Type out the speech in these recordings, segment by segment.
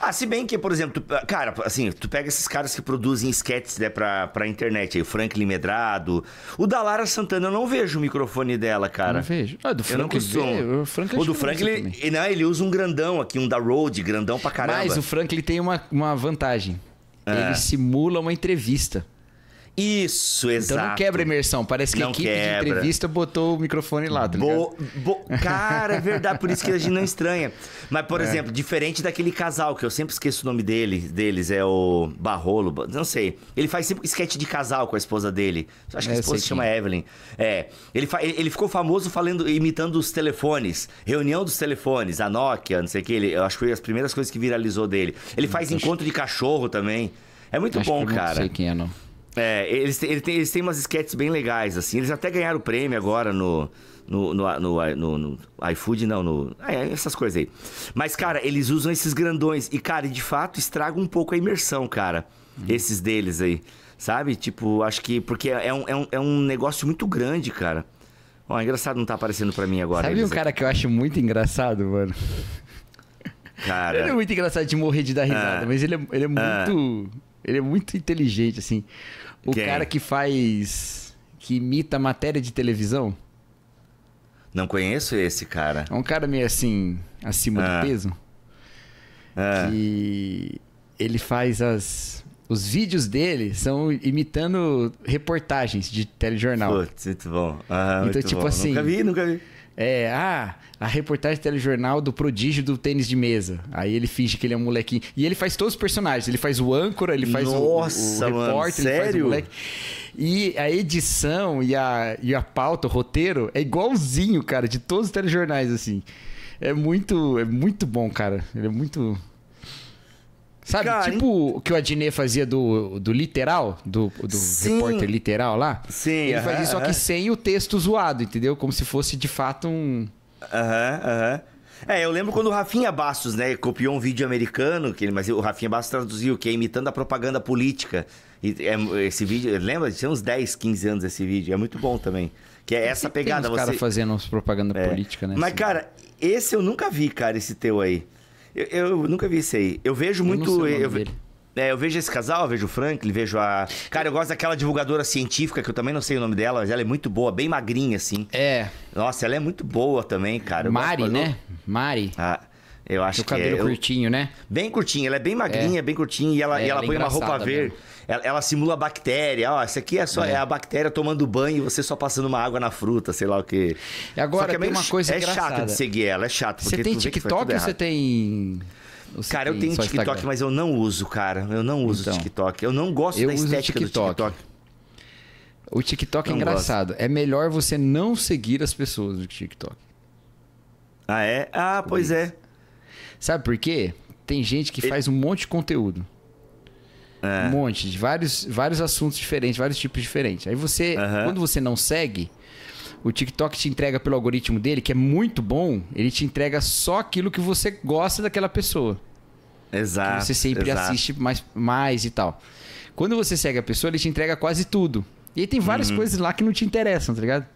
Ah, se bem que, por exemplo, cara, assim, tu pega esses caras que produzem sketches, né, pra internet aí, o Franklin Medrado. O da Lara Santana, eu não vejo o microfone dela, cara. Não vejo. Ah, do Eu não Franklin, costumo. o Franklin O do acho que eu Franklin, uso também. não, ele usa um grandão aqui, um da Rode, grandão pra caramba. Mas o Franklin tem uma vantagem. Ele simula uma entrevista. Isso, exato. Então não quebra a imersão. Parece que a Não equipe quebra. de entrevista botou o microfone lá, tá ligado? Cara, é verdade, por isso que a gente não estranha. Mas, por exemplo, diferente daquele casal, que eu sempre esqueço o nome deles, é o Barrolo, não sei. Ele faz sempre sketch de casal com a esposa dele. Acho que a esposa se chama Evelyn. É, ele ficou famoso imitando os telefones, reunião dos telefones, a Nokia, não sei o que. Eu acho que foi as primeiras coisas que viralizou dele. Ele faz encontro de cachorro também. É muito bom, que eu cara. não sei quem é, não. É, eles têm umas sketches bem legais, assim. Eles até ganharam o prêmio agora no iFood, não, essas coisas aí. Mas, cara, eles usam esses grandões. E, cara, de fato, estraga um pouco a imersão, cara. Esses deles aí. Sabe? Tipo, acho que... Porque é um negócio muito grande, cara. Ó, engraçado não tá aparecendo pra mim agora. Sabe um cara que eu acho muito engraçado, mano? Cara... Ele é muito engraçado de morrer de dar risada, mas ele é muito... Ele é muito inteligente, assim. O cara que imita matéria de televisão. Não conheço esse cara. É um cara meio assim, acima do peso. Que ele faz os vídeos dele são imitando reportagens de telejornal. Putz, muito bom. Então, muito tipo bom. assim... Nunca vi. A reportagem de telejornal do prodígio do tênis de mesa. Aí ele finge que ele é um molequinho. E ele faz todos os personagens. Ele faz o âncora, ele faz o repórter, mano, ele sério? faz o moleque. E a edição e a pauta, o roteiro, é igualzinho, cara, de todos os telejornais, assim. É muito bom, cara. Ele é muito... Sabe, cara, tipo o que o Adnet fazia do literal, do repórter literal lá? Sim, ele faz isso, só que sem o texto zoado, entendeu? Como se fosse de fato um... eu lembro quando o Rafinha Bastos, né, copiou um vídeo americano, mas o Rafinha Bastos traduziu, que é imitando a propaganda política. E esse vídeo, lembra? Tinha uns 10, 15 anos esse vídeo, é muito bom também. Que é essa pegada. Tem uns caras fazendo uns propaganda política, né? Mas, cara, esse eu nunca vi, cara, esse teu aí. Eu nunca vi esse aí. Eu vejo muito... Eu vejo esse casal, eu vejo o Franklin, vejo a... Cara, eu gosto daquela divulgadora científica, que eu também não sei o nome dela, mas ela é muito boa, bem magrinha, assim. Nossa, ela é muito boa também, cara. Mari, né? Mari. Eu acho que é. O cabelo curtinho, né? Bem curtinho, ela é bem magrinha, bem curtinha, e ela põe uma roupa verde. Ela simula a bactéria. Ó, isso aqui é a bactéria tomando banho e você só passando uma água na fruta, sei lá o quê. E agora tem uma coisa engraçada. É chato de seguir ela, é chato. Você tem TikTok ou você tem... Cara, eu tenho TikTok, Instagram? Mas eu não uso, cara. Eu não uso TikTok. Eu não gosto da estética do TikTok. O TikTok é engraçado. É melhor você não seguir as pessoas do TikTok. Ah, é? Ah, pois é. Sabe por quê? Tem gente que faz um monte de conteúdo. Um monte, de vários assuntos diferentes, vários tipos diferentes. Aí você, quando você não segue, o TikTok te entrega pelo algoritmo dele, que é muito bom, ele te entrega só aquilo que você gosta daquela pessoa. Exato. Que você sempre assiste mais e tal. Quando você segue a pessoa, ele te entrega quase tudo. E aí tem várias coisas lá que não te interessam, tá ligado?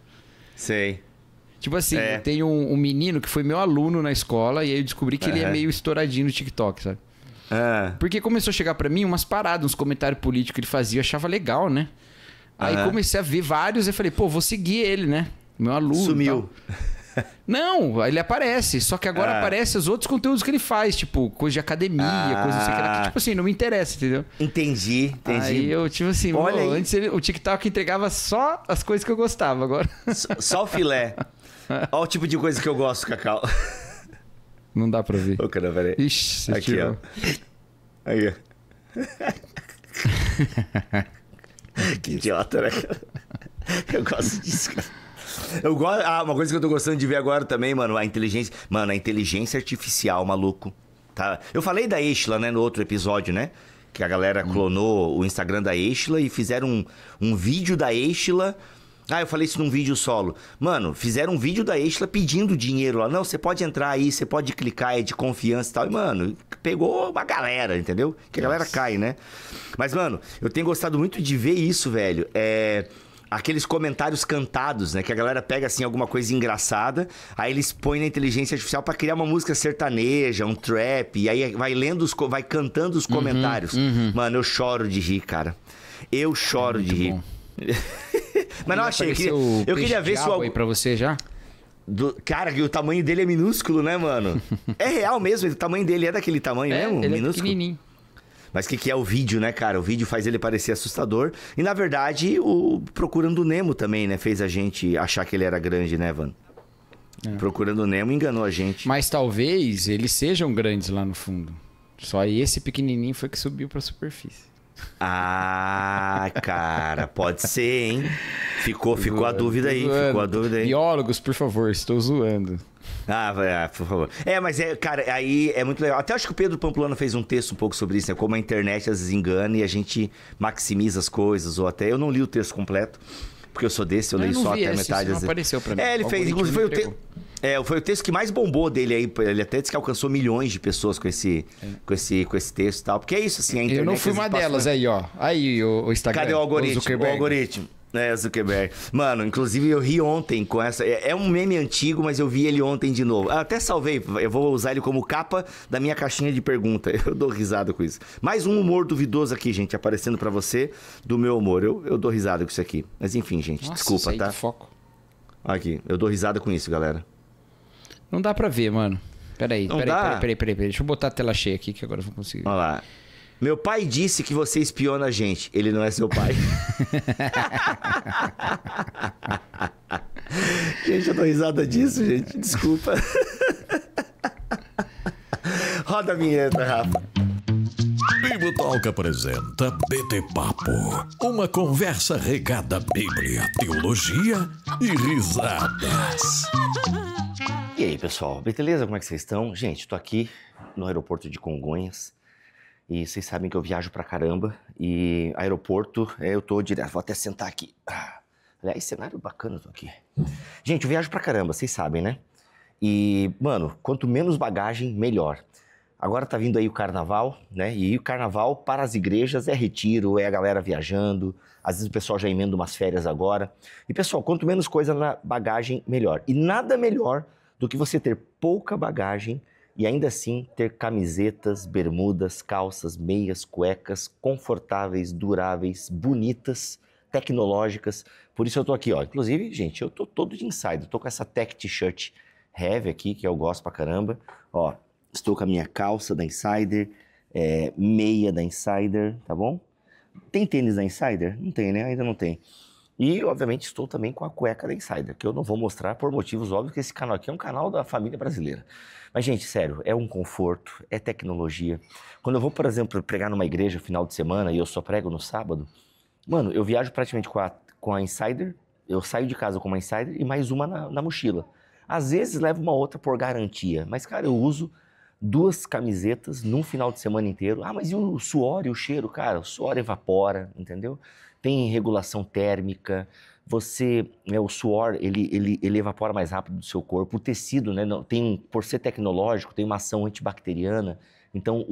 Sei. Tipo assim, eu tenho um menino que foi meu aluno na escola e aí eu descobri que ele é meio estouradinho no TikTok, sabe? Porque começou a chegar pra mim umas paradas, uns comentários políticos que ele fazia, eu achava legal, né? Aí comecei a ver vários e falei, pô, vou seguir ele, né? Meu aluno. Sumiu. Não, ele aparece. Só que agora aparece os outros conteúdos que ele faz, tipo, coisa de academia, coisa não sei o que lá, que, tipo assim, não me interessa, entendeu? Entendi. Aí eu, tipo assim, antes o TikTok entregava só as coisas que eu gostava, agora. Só o filé. Olha o tipo de coisa que eu gosto, Cacau. Não dá pra ver. Ô, cara, peraí. Ixi, você aqui, tirou. Ó. Aí, ó. Que idiota, né? Eu gosto disso, cara. Eu gosto... uma coisa que eu tô gostando de ver agora também, mano, a inteligência... Mano, a inteligência artificial, maluco. Tá? Eu falei da Estela, né, no outro episódio, né? Que a galera clonou o Instagram da Estela e fizeram um vídeo da Estela... eu falei isso num vídeo solo. Mano, fizeram um vídeo da Estela pedindo dinheiro lá. Não, você pode entrar aí, você pode clicar, é de confiança e tal. E, mano, pegou uma galera, entendeu? Que a galera cai, né? Mas, mano, eu tenho gostado muito de ver isso, velho. aqueles comentários cantados, né? Que a galera pega, assim, alguma coisa engraçada, aí eles põem na inteligência artificial pra criar uma música sertaneja, um trap, e aí vai lendo, vai cantando os comentários. Mano, eu choro de rir, cara. Eu choro de rir. Mas não achei. Eu queria ver se o... aí pra você já? Cara, o tamanho dele é minúsculo, né, mano? É real mesmo, o tamanho dele é daquele tamanho mesmo? Ele minúsculo? É pequenininho. Mas o que é o vídeo, né, cara? O vídeo faz ele parecer assustador. E, na verdade, o Procurando Nemo também, né? Fez a gente achar que ele era grande, né, Van? Procurando Nemo enganou a gente. Mas talvez eles sejam grandes lá no fundo. Só esse pequenininho foi que subiu pra superfície. Ah, cara, pode ser, hein? Ficou a dúvida aí, ficou a dúvida aí. Biólogos, por favor, estou zoando. Por favor. Mas cara, aí é muito legal. Até acho que o Pedro Pamplona fez um texto um pouco sobre isso, né? Como a internet às vezes engana e a gente maximiza as coisas, ou até... Eu não li o texto completo, porque eu sou desse, eu leio só até a metade. Não apareceu pra mim. Ele fez, inclusive foi o texto que mais bombou dele aí. Ele até disse que alcançou milhões de pessoas com esse texto e tal. Porque é isso, assim, a internet... Eu não fui uma delas aí, ó. Aí o Instagram. Cadê o algoritmo? O algoritmo. Zuckerberg. Mano, inclusive eu ri ontem com essa... É um meme antigo, mas eu vi ele ontem de novo. Até salvei. Eu vou usar ele como capa da minha caixinha de pergunta. Eu dou risada com isso. Mais um humor duvidoso aqui, gente, aparecendo pra você do meu humor. Eu dou risada com isso aqui. Mas enfim, gente, desculpa, tá? Foco. Aqui, eu dou risada com isso, galera. Não dá pra ver, mano. Peraí. Deixa eu botar a tela cheia aqui que agora eu vou conseguir. Olha lá. Meu pai disse que você espiona a gente. Ele não é seu pai. Gente, eu dou risada disso, gente. Desculpa. Roda a vinheta, Rafa. Bibotalk apresenta BT Papo. Uma conversa regada à Bíblia, teologia e risadas. E aí, pessoal? Beleza? Como é que vocês estão? Gente, tô aqui no aeroporto de Congonhas. E vocês sabem que eu viajo pra caramba. E aeroporto, eu tô direto. Vou até sentar aqui. Aliás, cenário bacana, eu tô aqui. Gente, eu viajo pra caramba, vocês sabem, né? E, mano, quanto menos bagagem, melhor. Agora tá vindo aí o carnaval, né? E o carnaval para as igrejas é retiro, é a galera viajando. Às vezes o pessoal já emenda umas férias agora. E, pessoal, quanto menos coisa na bagagem, melhor. E nada melhor do que você ter pouca bagagem e ainda assim ter camisetas, bermudas, calças, meias, cuecas confortáveis, duráveis, bonitas, tecnológicas. Por isso eu tô aqui, ó. Inclusive, gente, eu tô todo de insider. Tô com essa tech t-shirt heavy aqui, que eu gosto pra caramba. Ó, estou com a minha calça da Insider, meia da Insider, tá bom? Tem tênis da Insider? Não tem, né? Ainda não tem. E, obviamente, estou também com a cueca da Insider, que eu não vou mostrar por motivos óbvios, que esse canal aqui é um canal da família brasileira. Mas, gente, sério, é um conforto, é tecnologia. Quando eu vou, por exemplo, pregar numa igreja final de semana e eu só prego no sábado, mano, eu viajo praticamente com a Insider, eu saio de casa com uma Insider e mais uma na mochila. Às vezes levo uma outra por garantia, mas, cara, eu uso 2 camisetas num final de semana inteiro. Mas e o suor e o cheiro? Cara, o suor evapora, entendeu? Tem regulação térmica, o suor, ele evapora mais rápido do seu corpo. O tecido, né, por ser tecnológico, tem uma ação antibacteriana, então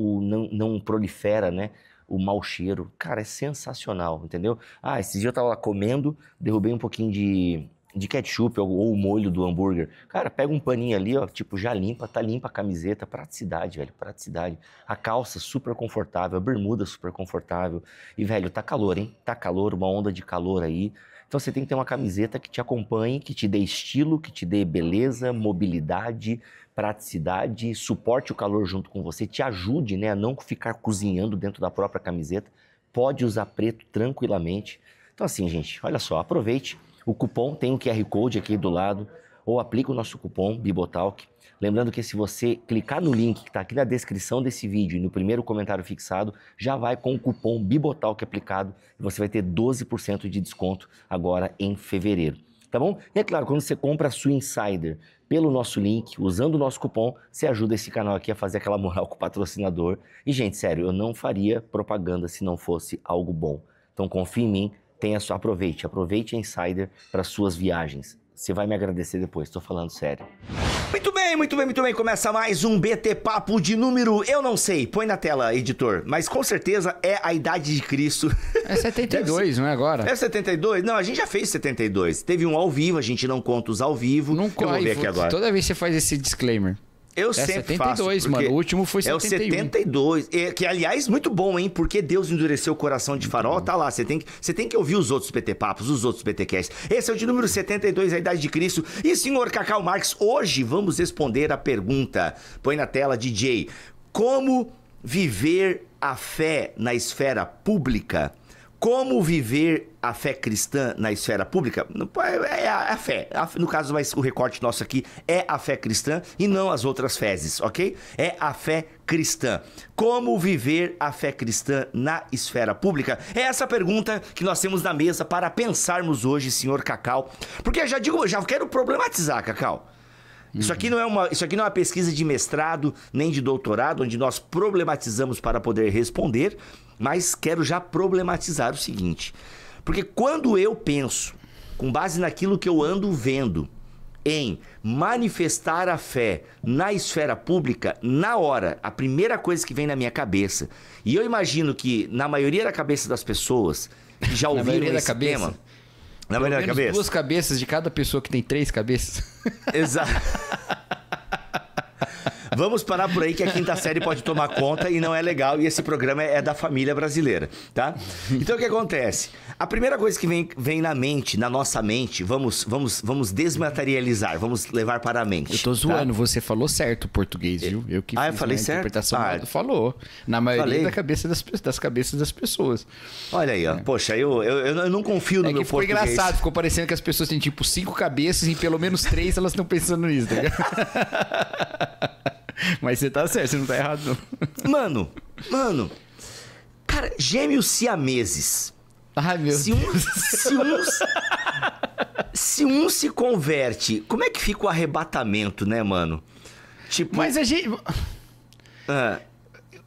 não prolifera, né, o mau cheiro. Cara, é sensacional, entendeu? Esse dia eu tava lá comendo, derrubei um pouquinho de ketchup ou o molho do hambúrguer. Cara, pega um paninho ali, ó, tipo, já limpa, tá limpa a camiseta, praticidade, velho, praticidade. A calça super confortável, a bermuda super confortável. E, velho, tá calor, hein? Tá calor, uma onda de calor aí. Então você tem que ter uma camiseta que te acompanhe, que te dê estilo, que te dê beleza, mobilidade, praticidade, suporte o calor junto com você, te ajude, né, a não ficar cozinhando dentro da própria camiseta. Pode usar preto tranquilamente. Então assim, gente, olha só, aproveite. O cupom tem um QR Code aqui do lado, ou aplica o nosso cupom Bibotalk. Lembrando que se você clicar no link que está aqui na descrição desse vídeo e no primeiro comentário fixado, já vai com o cupom Bibotalk aplicado e você vai ter 12% de desconto agora em fevereiro. Tá bom? E é claro, quando você compra a sua Insider pelo nosso link, usando o nosso cupom, você ajuda esse canal aqui a fazer aquela moral com o patrocinador. E, gente, sério, eu não faria propaganda se não fosse algo bom. Então confie em mim. Aproveite a Insider para suas viagens. Você vai me agradecer depois, tô falando sério. Muito bem, muito bem, muito bem. Começa mais um BT Papo de número, eu não sei. Põe na tela, editor. Mas com certeza é a idade de Cristo. É 72, não é agora? É 72? Não, a gente já fez 72. Teve um ao vivo, a gente não conta os ao vivo. Não eu vou ver aqui agora. Toda vez você faz esse disclaimer. Eu sempre 72, faço, mano. O último foi 71. É o 72. Que, aliás, muito bom, hein? Porque Deus endureceu o coração de Faraó. Tá lá. Você tem que ouvir os outros PT Papos, os outros PT Casts. Esse é o de número 72, a idade de Cristo. E, senhor Cacau Marques, hoje vamos responder a pergunta. Põe na tela, DJ. Como viver a fé na esfera pública? Como viver a fé cristã na esfera pública? É a fé. No caso, o recorte nosso aqui é a fé cristã e não as outras fezes, ok? É a fé cristã. Como viver a fé cristã na esfera pública? É essa pergunta que nós temos na mesa para pensarmos hoje, senhor Cacau. Porque já quero problematizar, Cacau. Isso aqui não é uma pesquisa de mestrado nem de doutorado, onde nós problematizamos para poder responder, mas quero já problematizar o seguinte. Porque quando eu penso, com base naquilo que eu ando vendo, em manifestar a fé na esfera pública, na hora, a primeira coisa que vem na minha cabeça, e eu imagino que na maioria da cabeça das pessoas que já ouviram esse tema... Na maioria da cabeça? 2 cabeças de cada pessoa que tem 3 cabeças. Exato. Vamos parar por aí que a quinta série pode tomar conta e não é legal. E esse programa é da família brasileira, tá? Então o que acontece? A primeira coisa que vem na mente, na nossa mente, vamos desmaterializar, vamos levar para a mente. Eu tô zoando, tá? Você falou certo o português, viu? Eu que eu falei certo? Interpretação falou. Na maioria das cabeças das pessoas. Olha aí, ó. Poxa, eu não confio no meu ficou português. Ficou engraçado, ficou parecendo que as pessoas têm tipo 5 cabeças e pelo menos 3 elas estão pensando nisso, tá ligado? Mas você tá certo, você não tá errado, não. Mano. Cara, gêmeos siameses. Ai, meu Deus. Se um se converte, como é que fica o arrebatamento, né, mano? Tipo... Mas a gente...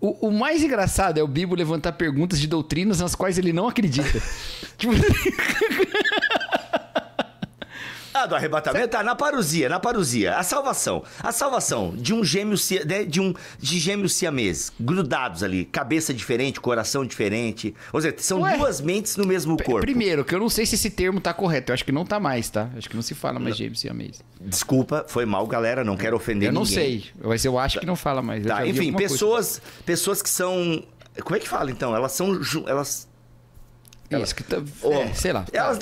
O mais engraçado é o Bibo levantar perguntas de doutrinas nas quais ele não acredita. Tipo... Do arrebatamento? Na parousia. A salvação de um gêmeo, de gêmeos siameses, grudados ali, cabeça diferente, coração diferente. Ou seja, são duas mentes no mesmo corpo. Primeiro, que eu não sei se esse termo tá correto. Eu acho que não tá mais, tá? Acho que não se fala mais gêmeos siameses. Desculpa, foi mal, galera. Não quero ofender ninguém. Eu não sei, mas eu acho que não fala mais. Tá, enfim, pessoas que são... Como é que fala, então? Elas são... Isso, que sei lá. Elas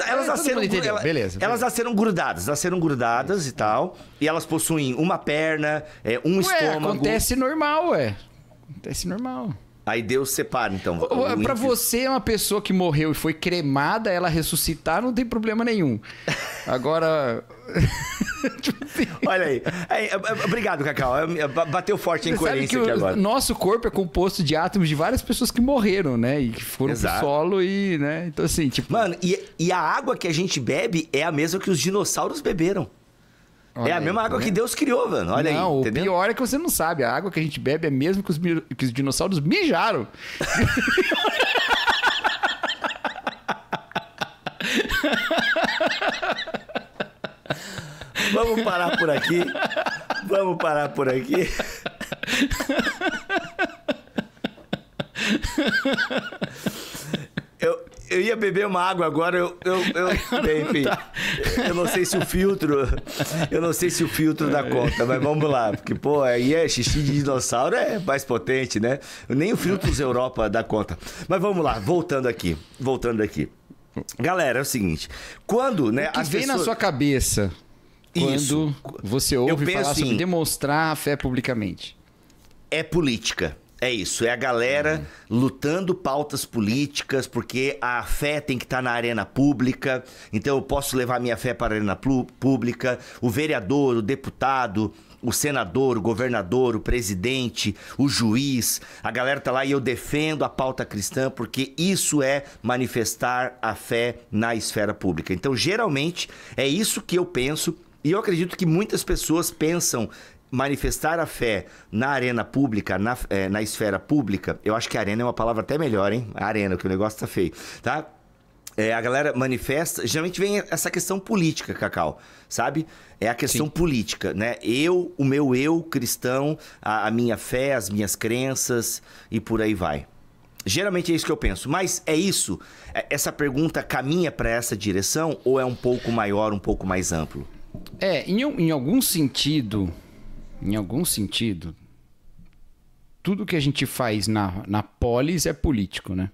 nasceram grudadas e tal. E elas possuem uma perna, um estômago. Acontece normal. Aí Deus separa, então. Pra você, uma pessoa que morreu e foi cremada, ela ressuscitar, não tem problema nenhum. Agora... Olha aí. Obrigado, Cacau. Bateu forte a incoerência aqui agora. Nosso corpo é composto de átomos de várias pessoas que morreram, né? E que foram pro solo e, né? Então, assim, tipo... Mano, e a água que a gente bebe é a mesma que os dinossauros beberam. Olha a mesma água que Deus criou, mano. Olha aí. Não, o pior é que você não sabe. A água que a gente bebe é a mesma que os dinossauros mijaram. Vamos parar por aqui. Eu ia beber uma água agora, enfim, eu não sei se o filtro dá conta, mas vamos lá, porque, pô, aí xixi de dinossauro é mais potente, né? Nem o filtros Europa dá conta. Mas vamos lá, voltando aqui. Galera, é o seguinte, quando, né, o que vem na sua cabeça quando você ouve falar sobre demonstrar a fé publicamente? É política. É isso, é a galera lutando pautas políticas, porque a fé tem que estar na arena pública, então eu posso levar minha fé para a arena pública, o vereador, o deputado, o senador, o governador, o presidente, o juiz, a galera tá lá e eu defendo a pauta cristã, porque isso é manifestar a fé na esfera pública. Então, geralmente, é isso que eu penso, e eu acredito que muitas pessoas pensam manifestar a fé na arena pública, na esfera pública. Eu acho que arena é uma palavra até melhor, hein? Arena, que o negócio tá feio, tá? a galera manifesta, geralmente vem essa questão política, Cacau, sabe? É a questão política, né? O meu eu cristão, a minha fé, as minhas crenças e por aí vai. Geralmente é isso que eu penso. Mas é isso? Essa pergunta caminha para essa direção ou é um pouco maior, um pouco mais amplo? Em algum sentido, tudo que a gente faz na polis é político, né?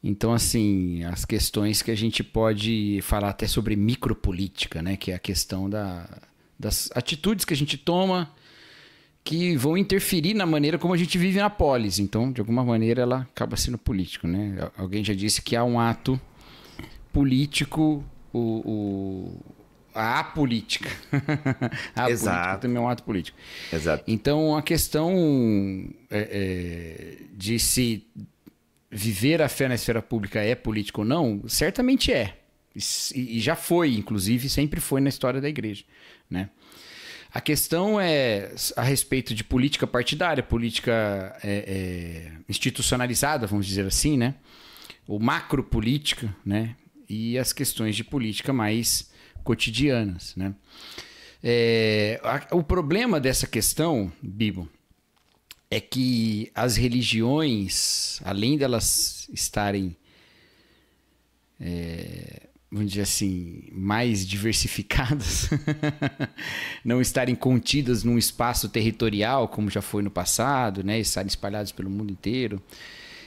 Então, assim, as questões que a gente pode falar até sobre micropolítica, né? Que é a questão das atitudes que a gente toma que vão interferir na maneira como a gente vive na polis. Então, de alguma maneira, ela acaba sendo político, né? Alguém já disse que há um ato político, a apolítica. A política também é um ato político. Exato. Então, a questão de se viver a fé na esfera pública é político ou não, certamente é. E já foi, inclusive, sempre foi na história da igreja, né? A questão é a respeito de política partidária, política institucionalizada, vamos dizer assim, né? Ou macropolítica, né? E as questões de política mais cotidianas, né? O problema dessa questão, Bibo, é que as religiões, além delas estarem, vamos dizer assim, mais diversificadas, não estarem contidas num espaço territorial, como já foi no passado, né? Estarem espalhadas pelo mundo inteiro,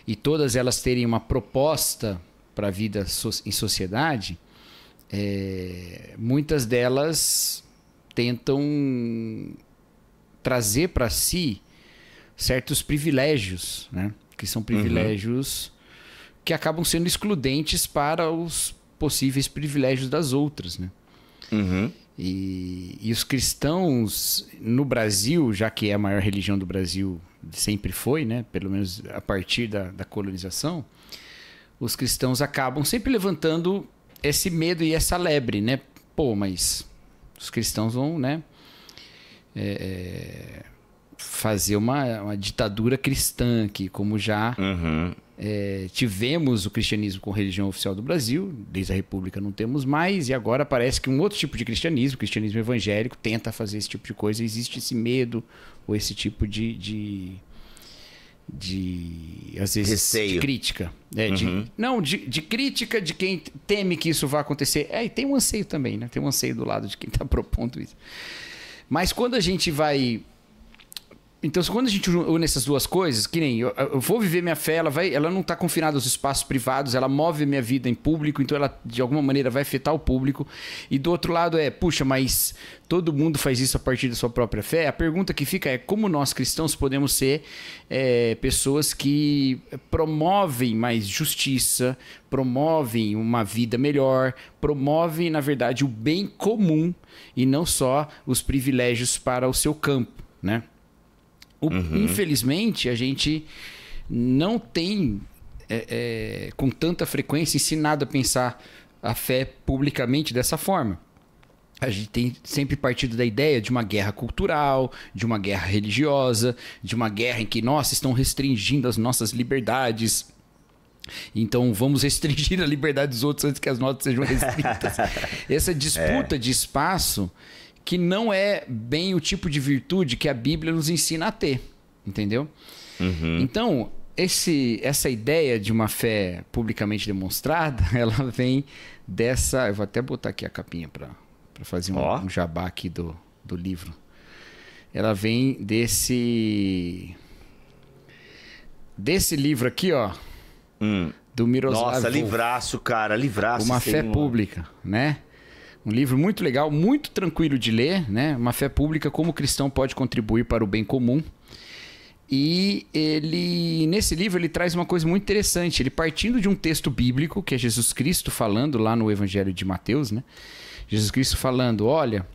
e todas elas terem uma proposta para a vida em sociedade, muitas delas tentam trazer para si certos privilégios, né? Que são privilégios que acabam sendo excludentes para os possíveis privilégios das outras, né? E os cristãos no Brasil, já que é a maior religião do Brasil, sempre foi, né? Pelo menos a partir da colonização, os cristãos acabam sempre levantando esse medo e essa lebre, né? Pô, mas os cristãos vão, né? Fazer uma ditadura cristã aqui, como já tivemos o cristianismo com religião oficial do Brasil, desde a República não temos mais, e agora parece que um outro tipo de cristianismo, o cristianismo evangélico, tenta fazer esse tipo de coisa. Existe esse medo ou esse tipo de às vezes, receio. De crítica. De crítica de quem teme que isso vá acontecer. E tem um anseio também, né? Tem um anseio do lado de quem está propondo isso. Mas quando a gente vai... Então, quando a gente une essas duas coisas, que nem eu vou viver minha fé, ela não está confinada aos espaços privados, ela move minha vida em público, então ela de alguma maneira vai afetar o público. E do outro lado puxa, mas todo mundo faz isso a partir da sua própria fé? A pergunta que fica é como nós cristãos podemos ser pessoas que promovem mais justiça, promovem uma vida melhor, promovem, na verdade, o bem comum e não só os privilégios para o seu campo, né? Infelizmente, a gente não tem com tanta frequência ensinado a pensar a fé publicamente dessa forma. A gente tem sempre partido da ideia de uma guerra cultural, de uma guerra religiosa, de uma guerra em que, nossa, estão restringindo as nossas liberdades. Então vamos restringir a liberdade dos outros antes que as nossas sejam restritas. Essa disputa de espaço que não é bem o tipo de virtude que a Bíblia nos ensina a ter, entendeu? Então, essa ideia de uma fé publicamente demonstrada, ela vem dessa... Eu vou até botar aqui a capinha para fazer um jabá aqui do livro. Ela vem desse livro aqui, ó, do Miroslav Nossa, Volf. Livraço, cara, livraço. Uma fé pública, né? Um livro muito legal, muito tranquilo de ler, né? Uma fé pública, como o cristão pode contribuir para o bem comum. E nesse livro, ele traz uma coisa muito interessante. Ele partindo de um texto bíblico, que é Jesus Cristo falando lá no Evangelho de Mateus, né? Jesus Cristo falando, olha,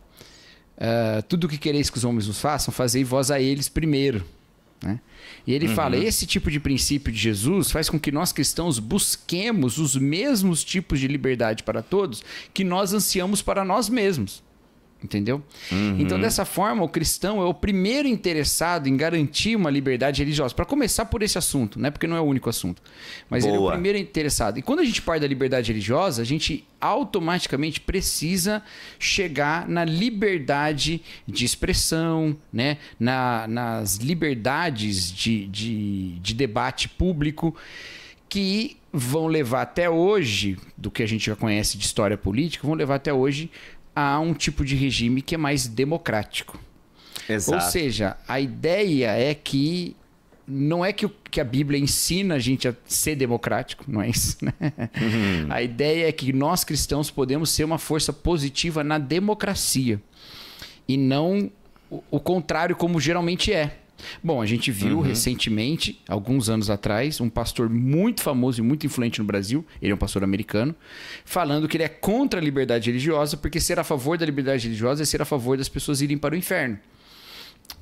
tudo o que quereis que os homens nos façam, fazei vós a eles primeiro, né? E ele fala, esse tipo de princípio de Jesus faz com que nós cristãos busquemos os mesmos tipos de liberdade para todos que nós ansiamos para nós mesmos. Entendeu? Então, dessa forma, o cristão é o primeiro interessado em garantir uma liberdade religiosa. Para começar por esse assunto, né? Porque não é o único assunto. Mas ele é o primeiro interessado. E quando a gente parte da liberdade religiosa, a gente automaticamente precisa chegar na liberdade de expressão, né? Nas liberdades de debate público, que vão levar até hoje, do que a gente já conhece de história política, vão levar até hoje a um tipo de regime que é mais democrático. Exato. Ou seja, a ideia é que não é que a Bíblia ensina a gente a ser democrático, não é isso, né? A ideia é que nós cristãos podemos ser uma força positiva na democracia e não o contrário, como geralmente é. Bom, a gente viu recentemente, alguns anos atrás, um pastor muito famoso e muito influente no Brasil, ele é um pastor americano, falando que ele é contra a liberdade religiosa, porque ser a favor da liberdade religiosa é ser a favor das pessoas irem para o inferno.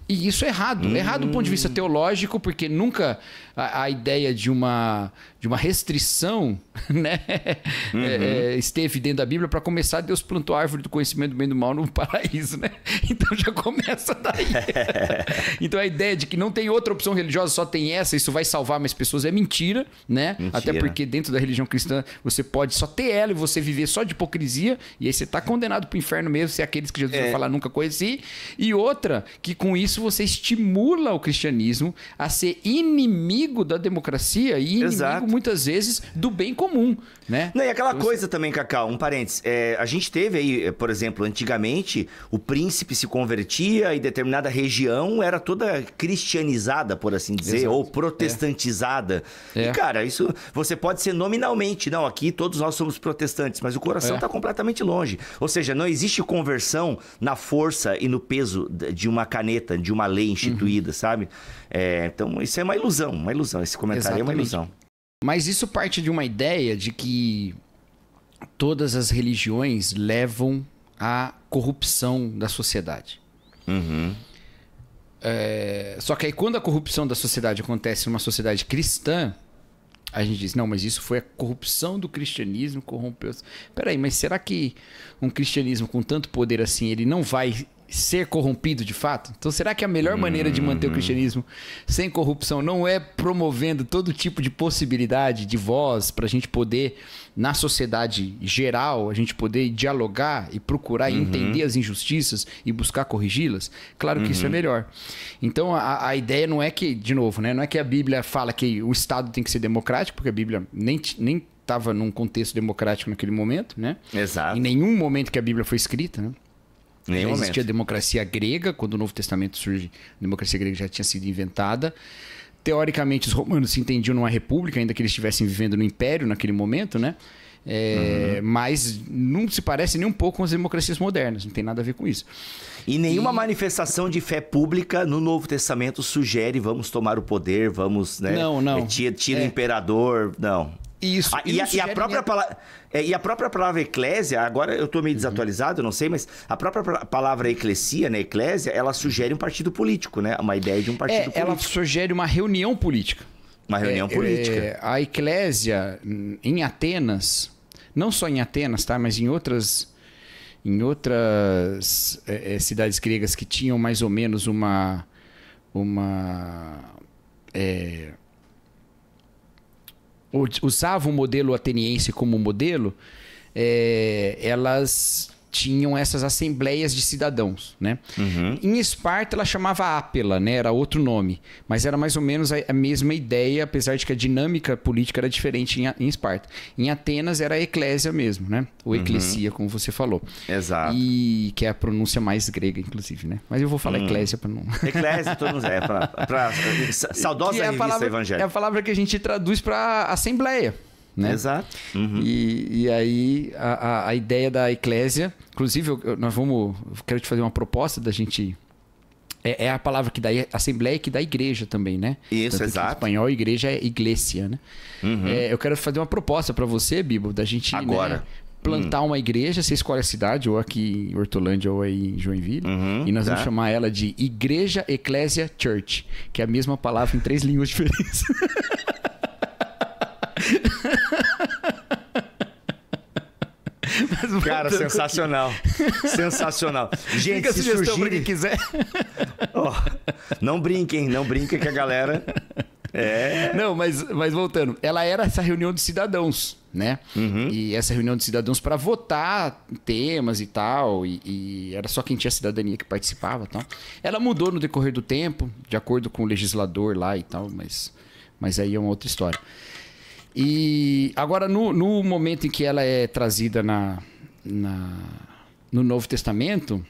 E isso é errado. É errado do ponto de vista teológico, porque nunca a ideia de uma restrição, né, esteve dentro da Bíblia. Para começar, Deus plantou a árvore do conhecimento do bem e do mal no paraíso, né? Então já começa daí. Então a ideia de que não tem outra opção religiosa, só tem essa, isso vai salvar mais pessoas, é mentira, né? Mentira. Até porque dentro da religião cristã você pode só ter ela e você viver só de hipocrisia, e aí você está condenado para o inferno mesmo, se é aqueles que Jesus vai falar nunca conheci. E outra, que com isso você estimula o cristianismo a ser inimigo da democracia e inimigo, muitas vezes, do bem comum, né? Não, e aquela coisa também, Cacau, um parênteses. A gente teve aí, por exemplo, antigamente, o príncipe se convertia e determinada região era toda cristianizada, por assim dizer, ou protestantizada. E, cara, isso você pode ser nominalmente. Não, aqui todos nós somos protestantes, mas o coração está completamente longe. Ou seja, não existe conversão na força e no peso de uma caneta, de uma lei instituída, sabe? Então, isso é uma ilusão. Esse comentário é uma ilusão. Mas isso parte de uma ideia de que todas as religiões levam à corrupção da sociedade. Só que aí quando a corrupção da sociedade acontece em uma sociedade cristã, a gente diz, não, mas isso foi a corrupção do cristianismo, corrompeu. Peraí, mas será que um cristianismo com tanto poder assim, ele não vai ser corrompido de fato? Então será que a melhor maneira de manter o cristianismo sem corrupção não é promovendo todo tipo de possibilidade de voz para a gente poder, na sociedade geral, a gente poder dialogar e procurar entender as injustiças e buscar corrigi-las? Claro que isso é melhor. Então a ideia não é que, de novo, né, não é que a Bíblia fala que o Estado tem que ser democrático, porque a Bíblia nem estava num contexto democrático naquele momento, né? Exato. Em nenhum momento que a Bíblia foi escrita, né? Já existia a democracia grega, quando o Novo Testamento surge, a democracia grega já tinha sido inventada. Teoricamente, os romanos se entendiam numa república, ainda que eles estivessem vivendo no império naquele momento, né? Mas não se parece nem um pouco com as democracias modernas, não tem nada a ver com isso. E nenhuma manifestação de fé pública no Novo Testamento sugere vamos tomar o poder, vamos, né? Não. Tira o imperador, não. Isso. E a própria palavra eclésia, agora eu estou meio desatualizado, não sei, mas a própria palavra eclesia, né, eclésia, ela sugere um partido político, né? Uma ideia de um partido político. Ela sugere uma reunião política. Uma reunião política. A eclésia em Atenas, não só em Atenas, tá? Mas em outras cidades gregas que tinham mais ou menos usavam o modelo ateniense como modelo, elas tinham essas assembleias de cidadãos, né? Em Esparta ela chamava Ápela, né? Era outro nome, mas era mais ou menos a mesma ideia, apesar de que a dinâmica política era diferente em Esparta. Em Atenas era a eclésia mesmo, né? Ou eclesia, como você falou. Exato. E que é a pronúncia mais grega, inclusive, né? Mas eu vou falar eclésia para não... Eclésia, todo mundo pra saudosa revista evangélica. É a palavra que a gente traduz para assembleia. Né? Exato. E aí a ideia da eclésia, inclusive eu quero te fazer uma proposta da gente, é a palavra que dá assembleia, que dá igreja também, né? Isso, tanto exato. Em espanhol igreja é iglesia, né? Eu quero fazer uma proposta para você, Bibo, da gente agora, né, plantar uma igreja, você escolhe a cidade, ou aqui em Hortolândia ou aí em Joinville, e nós vamos chamar ela de Igreja Eclésia Church, que é a mesma palavra em 3 línguas diferentes. Mas Cara, sensacional. Sensacional. Gente, fica a se sugestão pra surgir... quem quiser. Oh, não brinquem que a galera... Não, mas voltando. Ela era essa reunião de cidadãos, né? E essa reunião de cidadãos para votar temas e tal. E era só quem tinha cidadania que participava e tal. Ela mudou no decorrer do tempo, de acordo com o legislador lá e tal, mas aí é uma outra história. E agora, no momento em que ela é trazida no Novo Testamento,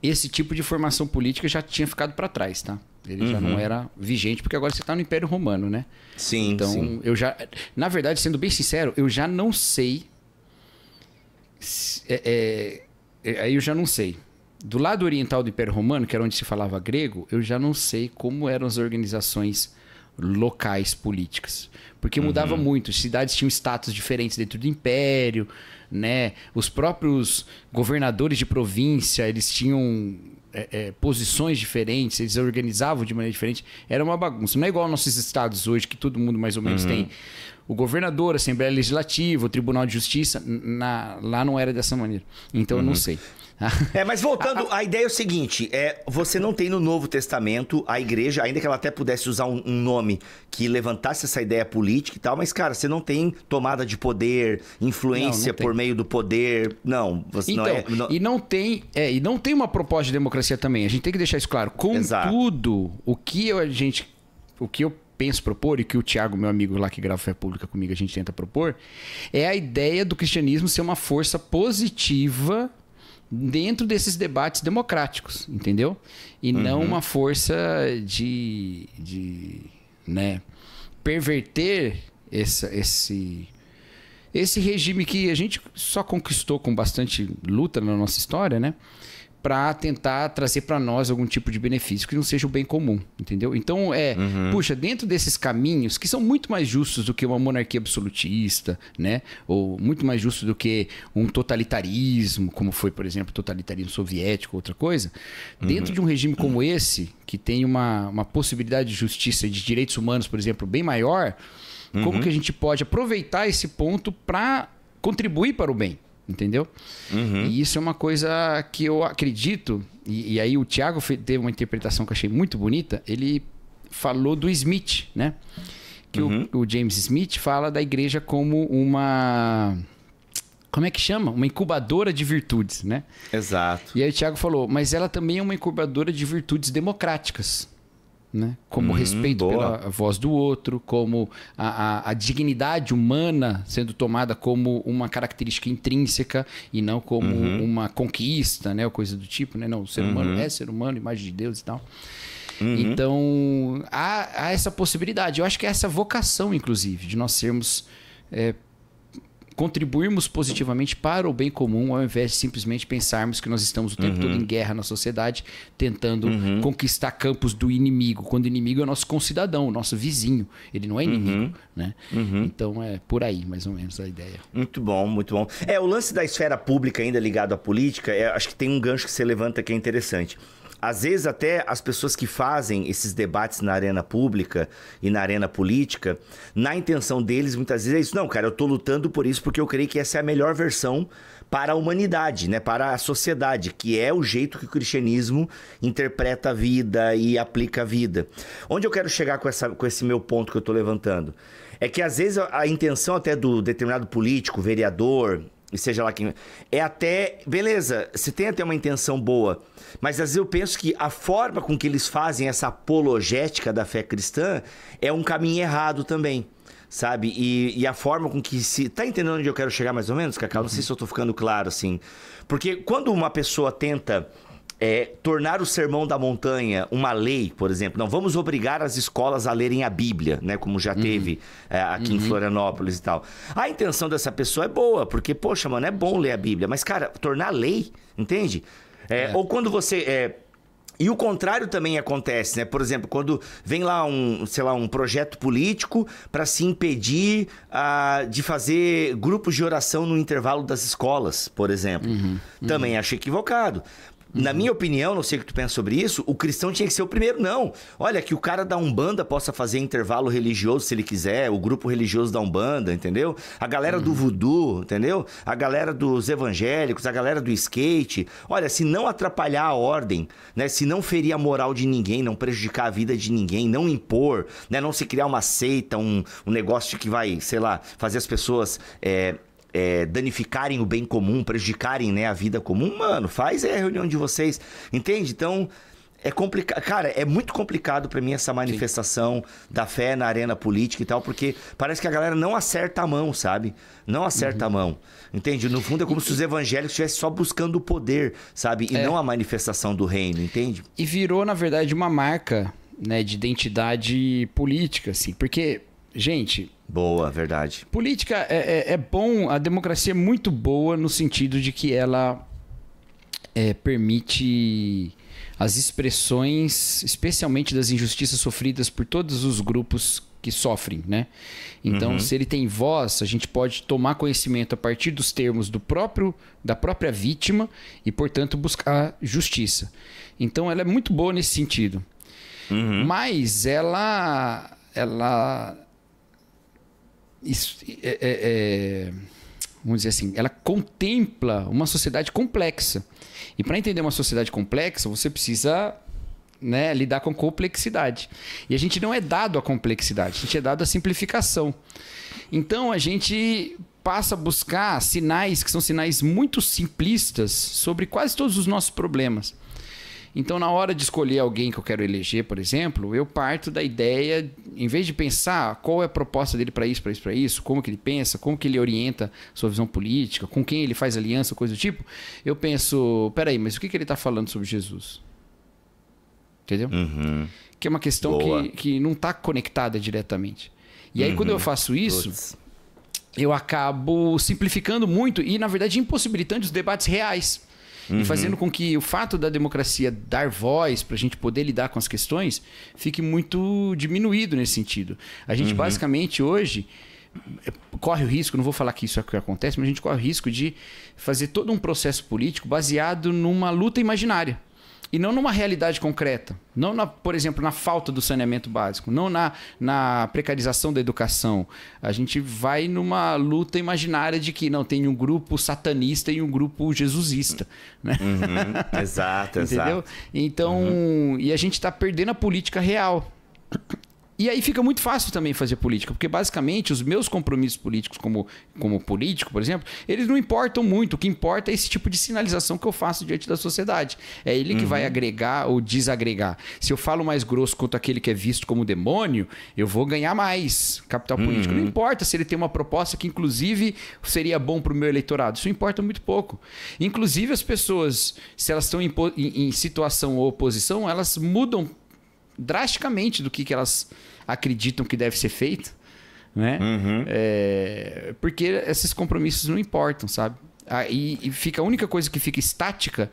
esse tipo de formação política já tinha ficado para trás, tá? Ele já não era vigente, porque agora você está no Império Romano, né? Sim, então, sim. eu já... Na verdade, sendo bem sincero, eu já não sei... Aí eu já não sei. Do lado oriental do Império Romano, que era onde se falava grego, eu já não sei como eram as organizações locais políticas. Porque mudava muito. As cidades tinham status diferentes dentro do Império, né? Os próprios governadores de província, eles tinham... posições diferentes, eles organizavam de maneira diferente, era uma bagunça. Não é igual aos nossos estados hoje, que todo mundo mais ou menos tem o governador, a Assembleia Legislativa, o Tribunal de Justiça. Lá não era dessa maneira. Então eu não sei. Mas voltando, a ideia é o seguinte, você não tem no Novo Testamento a igreja, ainda que ela até pudesse usar um nome que levantasse essa ideia política e tal, mas, cara, você não tem tomada de poder, influência não tem. Por meio do poder, não. Você então, e não tem uma proposta de democracia também, a gente tem que deixar isso claro. Contudo, o que eu penso propor, e que o Thiago, meu amigo lá que grava Fé Pública comigo, a gente tenta propor, é a ideia do cristianismo ser uma força positiva dentro desses debates democráticos, entendeu? E não uma força de perverter esse regime que a gente só conquistou com bastante luta na nossa história, né? Para tentar trazer para nós algum tipo de benefício que não seja o bem comum, entendeu? Então, puxa, dentro desses caminhos que são muito mais justos do que uma monarquia absolutista, né? Ou muito mais justos do que um totalitarismo, como foi, por exemplo, o totalitarismo soviético, outra coisa. Dentro de um regime como esse, que tem uma possibilidade de justiça e de direitos humanos, por exemplo, bem maior, como que a gente pode aproveitar esse ponto para contribuir para o bem? Entendeu? E isso é uma coisa que eu acredito, e aí o Thiago teve uma interpretação que eu achei muito bonita. Ele falou do Smith, né? Que o James Smith fala da igreja como uma... Como é que chama? Uma incubadora de virtudes, né? Exato. E aí o Thiago falou, mas ela também é uma incubadora de virtudes democráticas. Né? Como respeito pela voz do outro, como a dignidade humana sendo tomada como uma característica intrínseca e não como uma conquista, né? Ou coisa do tipo, né? Não, o ser humano é ser humano, imagem de Deus e tal. Então, há essa possibilidade. Eu acho que é essa vocação, inclusive, de nós sermos... contribuirmos positivamente para o bem comum, ao invés de simplesmente pensarmos que nós estamos o tempo todo em guerra na sociedade, tentando conquistar campos do inimigo, quando o inimigo é o nosso concidadão, o nosso vizinho. Ele não é inimigo, né? Então é por aí, mais ou menos, a ideia. Muito bom, muito bom. O lance da esfera pública ainda ligado à política, acho que tem um gancho que você levanta que é interessante. Às vezes até as pessoas que fazem esses debates na arena pública e na arena política, na intenção deles, muitas vezes é isso. Não, cara, eu tô lutando por isso porque eu creio que essa é a melhor versão para a humanidade, né? Para a sociedade, que é o jeito que o cristianismo interpreta a vida e aplica a vida. Onde eu quero chegar com esse meu ponto que eu tô levantando? É que às vezes a intenção até do determinado político, vereador... e seja lá quem... é até... Beleza, você tem até uma intenção boa, mas às vezes eu penso que a forma com que eles fazem essa apologética da fé cristã é um caminho errado também, sabe? E a forma com que se... Tá entendendo onde eu quero chegar mais ou menos, Cacau? Não sei se eu tô ficando claro, assim. Porque quando uma pessoa tenta... tornar o Sermão da Montanha uma lei, por exemplo. Não, vamos obrigar as escolas a lerem a Bíblia, né? Como já teve aqui em Florianópolis e tal. A intenção dessa pessoa é boa, porque, poxa, mano, é bom ler a Bíblia. Mas, cara, tornar lei, entende? Ou quando você... E o contrário também acontece, né? Por exemplo, quando vem lá um projeto político para se impedir de fazer grupos de oração no intervalo das escolas, por exemplo. Também acho equivocado. Na minha opinião, não sei o que tu pensa sobre isso, o cristão tinha que ser o primeiro, não. Olha, que o cara da Umbanda possa fazer intervalo religioso se ele quiser, o grupo religioso da Umbanda, entendeu? A galera do voodoo, entendeu? A galera dos evangélicos, a galera do skate. Olha, se não atrapalhar a ordem, né? Se não ferir a moral de ninguém, não prejudicar a vida de ninguém, não impor, né? Não se criar uma seita, um negócio que vai, sei lá, fazer as pessoas... danificarem o bem comum, prejudicarem, né, a vida comum, mano, faz a reunião de vocês, entende? Então, é complicado, cara, é muito complicado pra mim essa manifestação da fé na arena política e tal, porque parece que a galera não acerta a mão, sabe? Não acerta a mão, entende? No fundo é como se os evangélicos estivessem só buscando o poder, sabe? E não a manifestação do reino, entende? E virou, na verdade, uma marca, né, de identidade política, assim, porque, gente... Boa, verdade. Política é bom, a democracia é muito boa no sentido de que ela permite as expressões, especialmente das injustiças sofridas por todos os grupos que sofrem, né? Então, se ele tem voz, a gente pode tomar conhecimento a partir dos termos da própria vítima e, portanto, buscar justiça. Então, ela é muito boa nesse sentido. Mas ela vamos dizer assim, ela contempla uma sociedade complexa. E para entender uma sociedade complexa, você precisa, né, lidar com complexidade. E a gente não é dado a complexidade, a gente é dado a simplificação. Então a gente passa a buscar sinais que são sinais muito simplistas sobre quase todos os nossos problemas. Então, na hora de escolher alguém que eu quero eleger, por exemplo, eu parto da ideia, em vez de pensar qual é a proposta dele para isso, como que ele pensa, como que ele orienta sua visão política, com quem ele faz aliança, coisa do tipo, eu penso, peraí, mas o que ele está falando sobre Jesus? Entendeu? Que é uma questão que não está conectada diretamente. E aí, quando eu faço isso, eu acabo simplificando muito e, na verdade, impossibilitando os debates reais. E fazendo com que o fato da democracia dar voz para a gente poder lidar com as questões fique muito diminuído nesse sentido. A gente basicamente hoje corre o risco, não vou falar que isso é o que acontece, mas a gente corre o risco de fazer todo um processo político baseado numa luta imaginária. E não numa realidade concreta. Não, por exemplo, na falta do saneamento básico. Não na precarização da educação. A gente vai numa luta imaginária de que não tem um grupo satanista e um grupo jesusista. Né? Exato, entendeu? Exato. Então, e a gente está perdendo a política real. E aí fica muito fácil também fazer política, porque basicamente os meus compromissos políticos como político, por exemplo, eles não importam muito. O que importa é esse tipo de sinalização que eu faço diante da sociedade. É ele que vai agregar ou desagregar. Se eu falo mais grosso contra aquele que é visto como demônio, eu vou ganhar mais capital político. Não importa se ele tem uma proposta que inclusive seria bom para o meu eleitorado. Isso importa muito pouco. Inclusive as pessoas, se elas estão em situação ou oposição, elas mudam drasticamente do que elas acreditam que deve ser feito, né? Porque esses compromissos não importam, sabe? E fica a única coisa que fica estática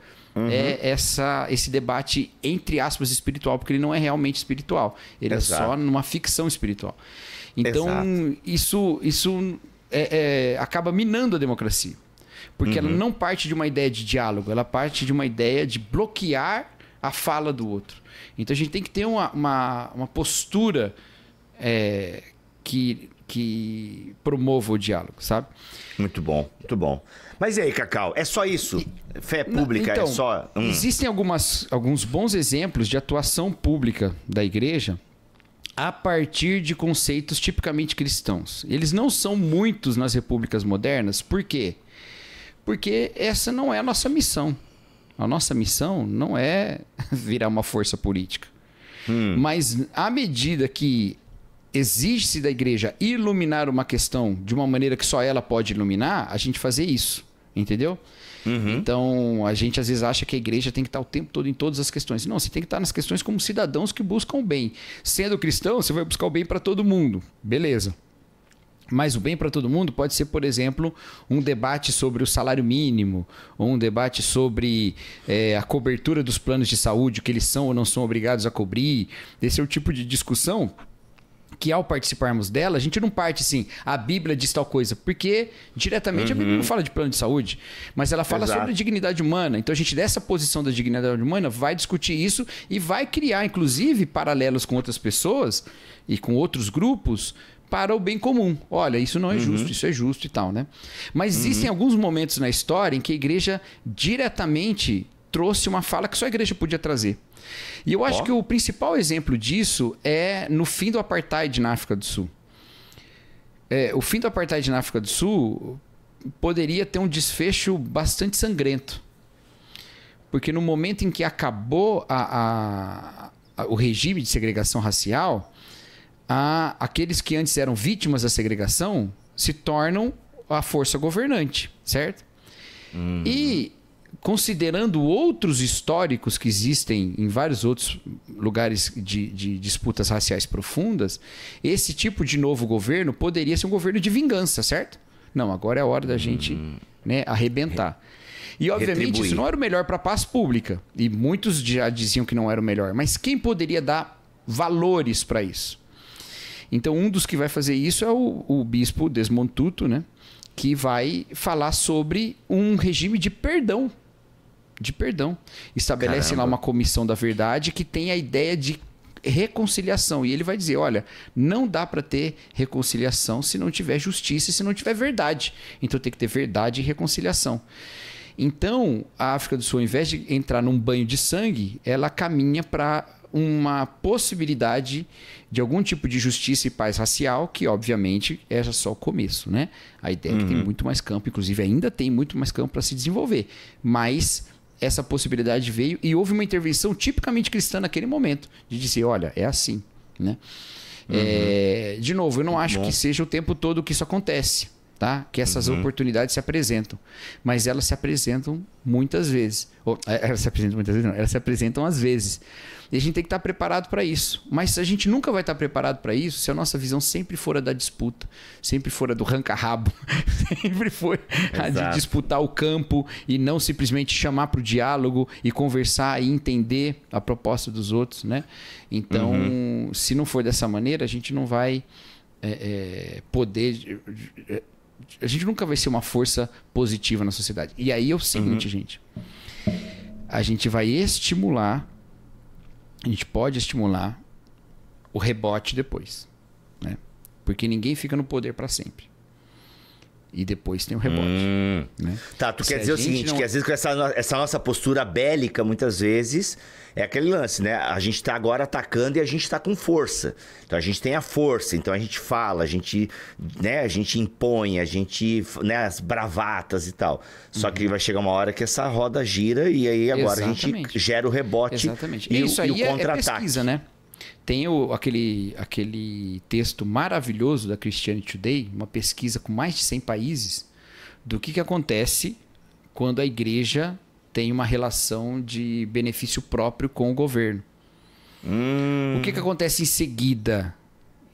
é esse debate, entre aspas, espiritual, porque ele não é realmente espiritual. Ele é só numa ficção espiritual. Então, isso acaba minando a democracia. Porque ela não parte de uma ideia de diálogo, ela parte de uma ideia de bloquear a fala do outro. Então a gente tem que ter uma postura que promova o diálogo, sabe? Muito bom, muito bom. Mas e aí, Cacau, é só isso? Fé pública então, é só... Existem alguns bons exemplos de atuação pública da igreja a partir de conceitos tipicamente cristãos. Eles não são muitos nas repúblicas modernas. Por quê? Porque essa não é a nossa missão. A nossa missão não é virar uma força política. Mas à medida que exige-se da igreja iluminar uma questão de uma maneira que só ela pode iluminar, a gente fazer isso. Entendeu? Então, a gente às vezes acha que a igreja tem que estar o tempo todo em todas as questões. Não, você tem que estar nas questões como cidadãos que buscam o bem. Sendo cristão, você vai buscar o bem para todo mundo. Beleza. Mas o bem para todo mundo pode ser, por exemplo, um debate sobre o salário mínimo, ou um debate sobre a cobertura dos planos de saúde, o que eles são ou não são obrigados a cobrir. Esse é o tipo de discussão que ao participarmos dela, a gente não parte assim, a Bíblia diz tal coisa, porque diretamente a Bíblia não fala de plano de saúde, mas ela fala sobre a dignidade humana. Então a gente, dessa posição da dignidade humana, vai discutir isso e vai criar, inclusive, paralelos com outras pessoas e com outros grupos para o bem comum. Olha, isso não é justo, isso é justo e tal, né? Mas existem alguns momentos na história em que a igreja diretamente trouxe uma fala que só a igreja podia trazer. E eu acho que o principal exemplo disso é no fim do apartheid na África do Sul. O fim do apartheid na África do Sul poderia ter um desfecho bastante sangrento. Porque no momento em que acabou o regime de segregação racial, aqueles que antes eram vítimas da segregação se tornam a força governante, certo? E considerando outros históricos que existem em vários outros lugares de disputas raciais profundas, esse tipo de novo governo poderia ser um governo de vingança, certo? Não, agora é a hora da gente arrebentar. E, obviamente, isso não era o melhor para a paz pública. E muitos já diziam que não era o melhor. Mas quem poderia dar valores para isso? Então, um dos que vai fazer isso é o bispo Desmond Tutu, né? Que vai falar sobre um regime de perdão. Estabelece lá uma comissão da verdade que tem a ideia de reconciliação. E ele vai dizer, olha, não dá para ter reconciliação se não tiver justiça e se não tiver verdade. Então tem que ter verdade e reconciliação. Então, a África do Sul, ao invés de entrar num banho de sangue, ela caminha para uma possibilidade de algum tipo de justiça e paz racial, que obviamente é só o começo, né? A ideia é que tem muito mais campo, inclusive ainda tem muito mais campo para se desenvolver. Mas essa possibilidade veio e houve uma intervenção tipicamente cristã naquele momento, de dizer, olha, é assim, né? De novo, eu não acho que seja o tempo todo que isso acontece, tá? Que essas oportunidades se apresentam, mas elas se apresentam muitas vezes. Elas se apresentam muitas vezes, não, elas se apresentam às vezes. E a gente tem que estar preparado para isso. Mas a gente nunca vai estar preparado para isso se a nossa visão sempre for a da disputa, sempre for a do arranca-rabo, sempre for a de disputar o campo e não simplesmente chamar para o diálogo e conversar e entender a proposta dos outros, né? Então, se não for dessa maneira, a gente não vai poder... A gente nunca vai ser uma força positiva na sociedade. E aí é o seguinte, gente. A gente vai estimular... A gente pode estimular o rebote depois, né? Porque ninguém fica no poder para sempre. E depois tem o rebote. Né? Tá, tu quer dizer o seguinte, que às vezes com essa nossa postura bélica, muitas vezes, é aquele lance, né? A gente tá agora atacando e a gente tá com força. Então a gente tem a força, então a gente fala, a gente impõe, a gente, né, as bravatas e tal. Só que vai chegar uma hora que essa roda gira e aí agora a gente gera o rebote e isso aí o contra-ataque. É pesquisa, né? Tem aquele texto maravilhoso da Christianity Today, uma pesquisa com mais de 100 países, do que acontece quando a igreja tem uma relação de benefício próprio com o governo. O que acontece em seguida?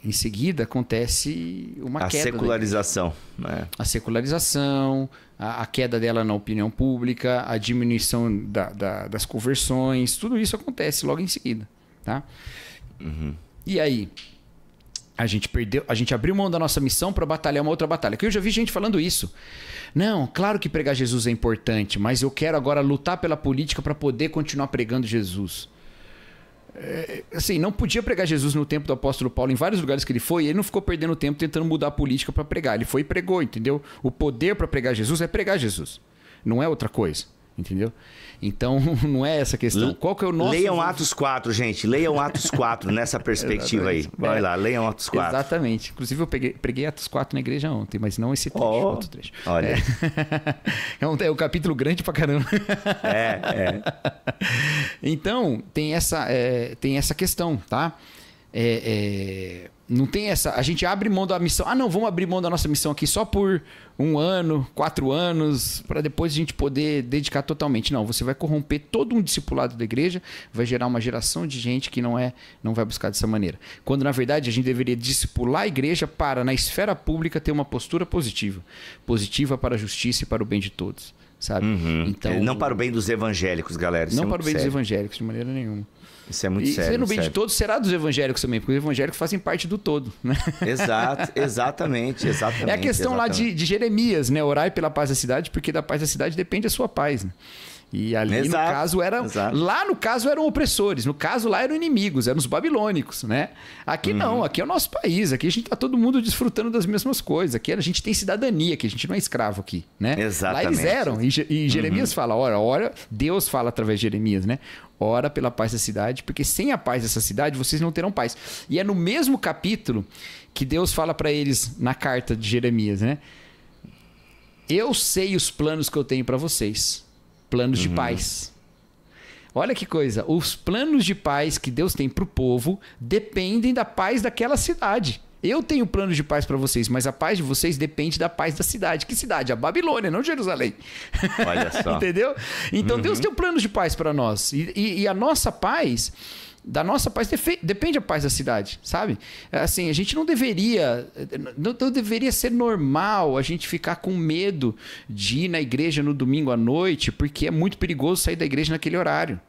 Em seguida acontece uma queda. A secularização. A secularização, a queda dela na opinião pública, a diminuição das conversões, tudo isso acontece logo em seguida, tá? E aí, a gente abriu mão da nossa missão para batalhar uma outra batalha. Que eu já vi gente falando isso. Não, claro que pregar Jesus é importante, mas eu quero agora lutar pela política para poder continuar pregando Jesus. Assim, não podia pregar Jesus no tempo do apóstolo Paulo, em vários lugares que ele foi, e ele não ficou perdendo tempo tentando mudar a política para pregar. Ele foi e pregou, entendeu? O poder para pregar Jesus é pregar Jesus, não é outra coisa, entendeu? Então, não é essa a questão. Qual que é o nosso... Leiam Atos 4, gente. Leiam Atos 4 nessa perspectiva aí. Vai lá, leiam Atos 4. Exatamente. Inclusive, eu preguei Atos 4 na igreja ontem, mas não esse trecho, outro trecho. Olha. É um capítulo grande pra caramba. Então, tem essa questão, tá? Não tem essa... A gente abre mão da missão. Não, vamos abrir mão da nossa missão aqui só por 1 ano, 4 anos, para depois a gente poder dedicar totalmente. Não, você vai corromper todo um discipulado da igreja, vai gerar uma geração de gente que não vai buscar dessa maneira. Quando, na verdade, a gente deveria discipular a igreja para, na esfera pública, ter uma postura positiva. Positiva para a justiça e para o bem de todos, sabe? Então, não para o bem dos evangélicos, galera. Não para o bem dos evangélicos, de maneira nenhuma. Isso é muito sério. E no bem de todos será dos evangélicos também, porque os evangélicos fazem parte do todo, né? Exatamente. É a questão lá de Jeremias, né? Orai pela paz da cidade, porque da paz da cidade depende a sua paz, né? E ali, no caso, lá no caso eram opressores, no caso lá eram inimigos, eram os babilônicos, né? Aqui não, aqui é o nosso país, aqui a gente tá todo mundo desfrutando das mesmas coisas, aqui a gente tem cidadania, aqui a gente não é escravo aqui, né? Exatamente. Lá eles eram, e Jeremias fala, ora, Deus fala através de Jeremias, né? Ora pela paz da cidade, porque sem a paz dessa cidade vocês não terão paz. E é no mesmo capítulo que Deus fala para eles na carta de Jeremias, né? Eu sei os planos que eu tenho para vocês. Planos de paz. Olha que coisa. Os planos de paz que Deus tem para o povo dependem da paz daquela cidade. Eu tenho planos de paz para vocês, mas a paz de vocês depende da paz da cidade. Que cidade? A Babilônia, não Jerusalém. Olha só. Entendeu? Então Deus tem um plano de paz para nós. E a nossa paz... Da nossa paz depende a paz da cidade, sabe? Assim, a gente não deveria ser normal a gente ficar com medo de ir na igreja no domingo à noite, porque é muito perigoso sair da igreja naquele horário.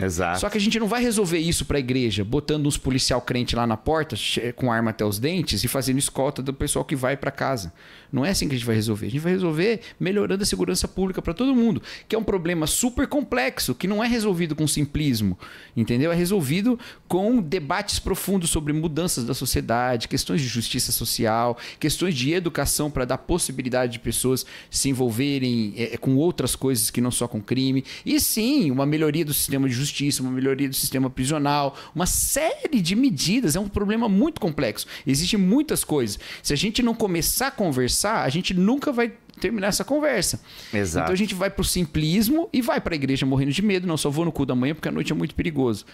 Exato. Só que a gente não vai resolver isso para a igreja, botando uns policial crente lá na porta, com arma até os dentes e fazendo escolta do pessoal que vai para casa. Não é assim que a gente vai resolver. A gente vai resolver melhorando a segurança pública para todo mundo, que é um problema super complexo, que não é resolvido com simplismo, entendeu? É resolvido com debates profundos sobre mudanças da sociedade, questões de justiça social, questões de educação para dar possibilidade de pessoas se envolverem com outras coisas que não só com crime. E sim, uma melhoria do sistema de justiça, uma melhoria do sistema prisional, uma série de medidas. É um problema muito complexo. Existem muitas coisas. Se a gente não começar a conversar, a gente nunca vai terminar essa conversa. Exato. Então a gente vai pro simplismo e vai pra igreja morrendo de medo. Não, só vou no cu da manhã porque a noite é muito perigoso.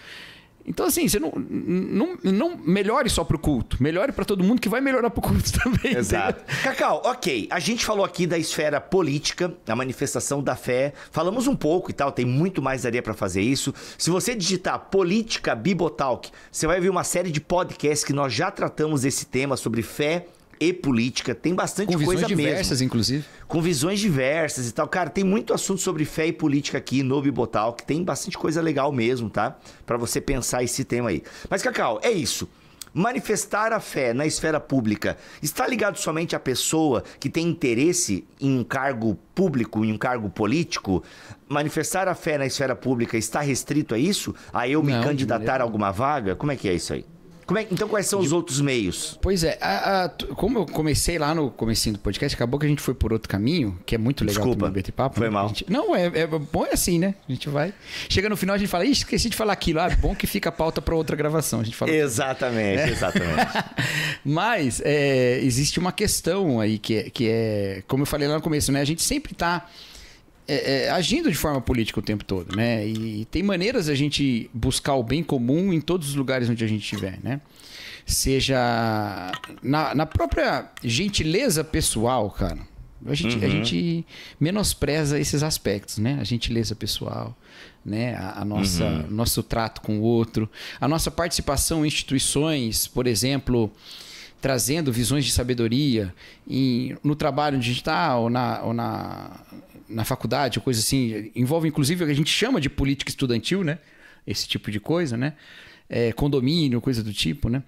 Então, assim, você não melhore só pro culto. Melhore para todo mundo que vai melhorar pro culto também. Exato. Cacau, ok. A gente falou aqui da esfera política, a manifestação da fé. Falamos um pouco e tal, tem muito mais daria para fazer isso. Se você digitar Política Bibotalk, você vai ver uma série de podcasts que nós já tratamos desse tema sobre fé e política. Tem bastante coisa mesmo. Com visões diversas, inclusive. Com visões diversas e tal. Cara, tem muito assunto sobre fé e política aqui no Bibotalk. Tem bastante coisa legal mesmo, tá? Pra você pensar esse tema aí. Mas, Cacau, é isso. Manifestar a fé na esfera pública está ligado somente à pessoa que tem interesse em um cargo público, em um cargo político? Manifestar a fé na esfera pública está restrito a isso? A eu me candidatar a alguma vaga? Como é que é isso aí? Então, quais são os outros meios? Pois é, como eu comecei lá no comecinho do podcast, acabou que a gente foi por outro caminho, que é muito legal. Desculpa, também, Bate-Papo. Foi mal. Não, é bom assim, né? A gente vai... Chega no final, a gente fala, ixi, esqueci de falar aquilo. Bom que fica a pauta para outra gravação. A gente fala exatamente. Mas existe uma questão aí que é, como eu falei lá no começo, né? A gente sempre está... agindo de forma política o tempo todo, né? E tem maneiras a gente buscar o bem comum em todos os lugares onde a gente estiver, né? Seja na própria gentileza pessoal, cara. A gente menospreza esses aspectos, né? A gentileza pessoal, né? Nosso trato com o outro, a nossa participação em instituições, por exemplo, trazendo visões de sabedoria no trabalho onde a gente está ou na faculdade, ou coisa assim, envolve inclusive o que a gente chama de política estudantil, né? Esse tipo de coisa, né? Condomínio, coisa do tipo, né?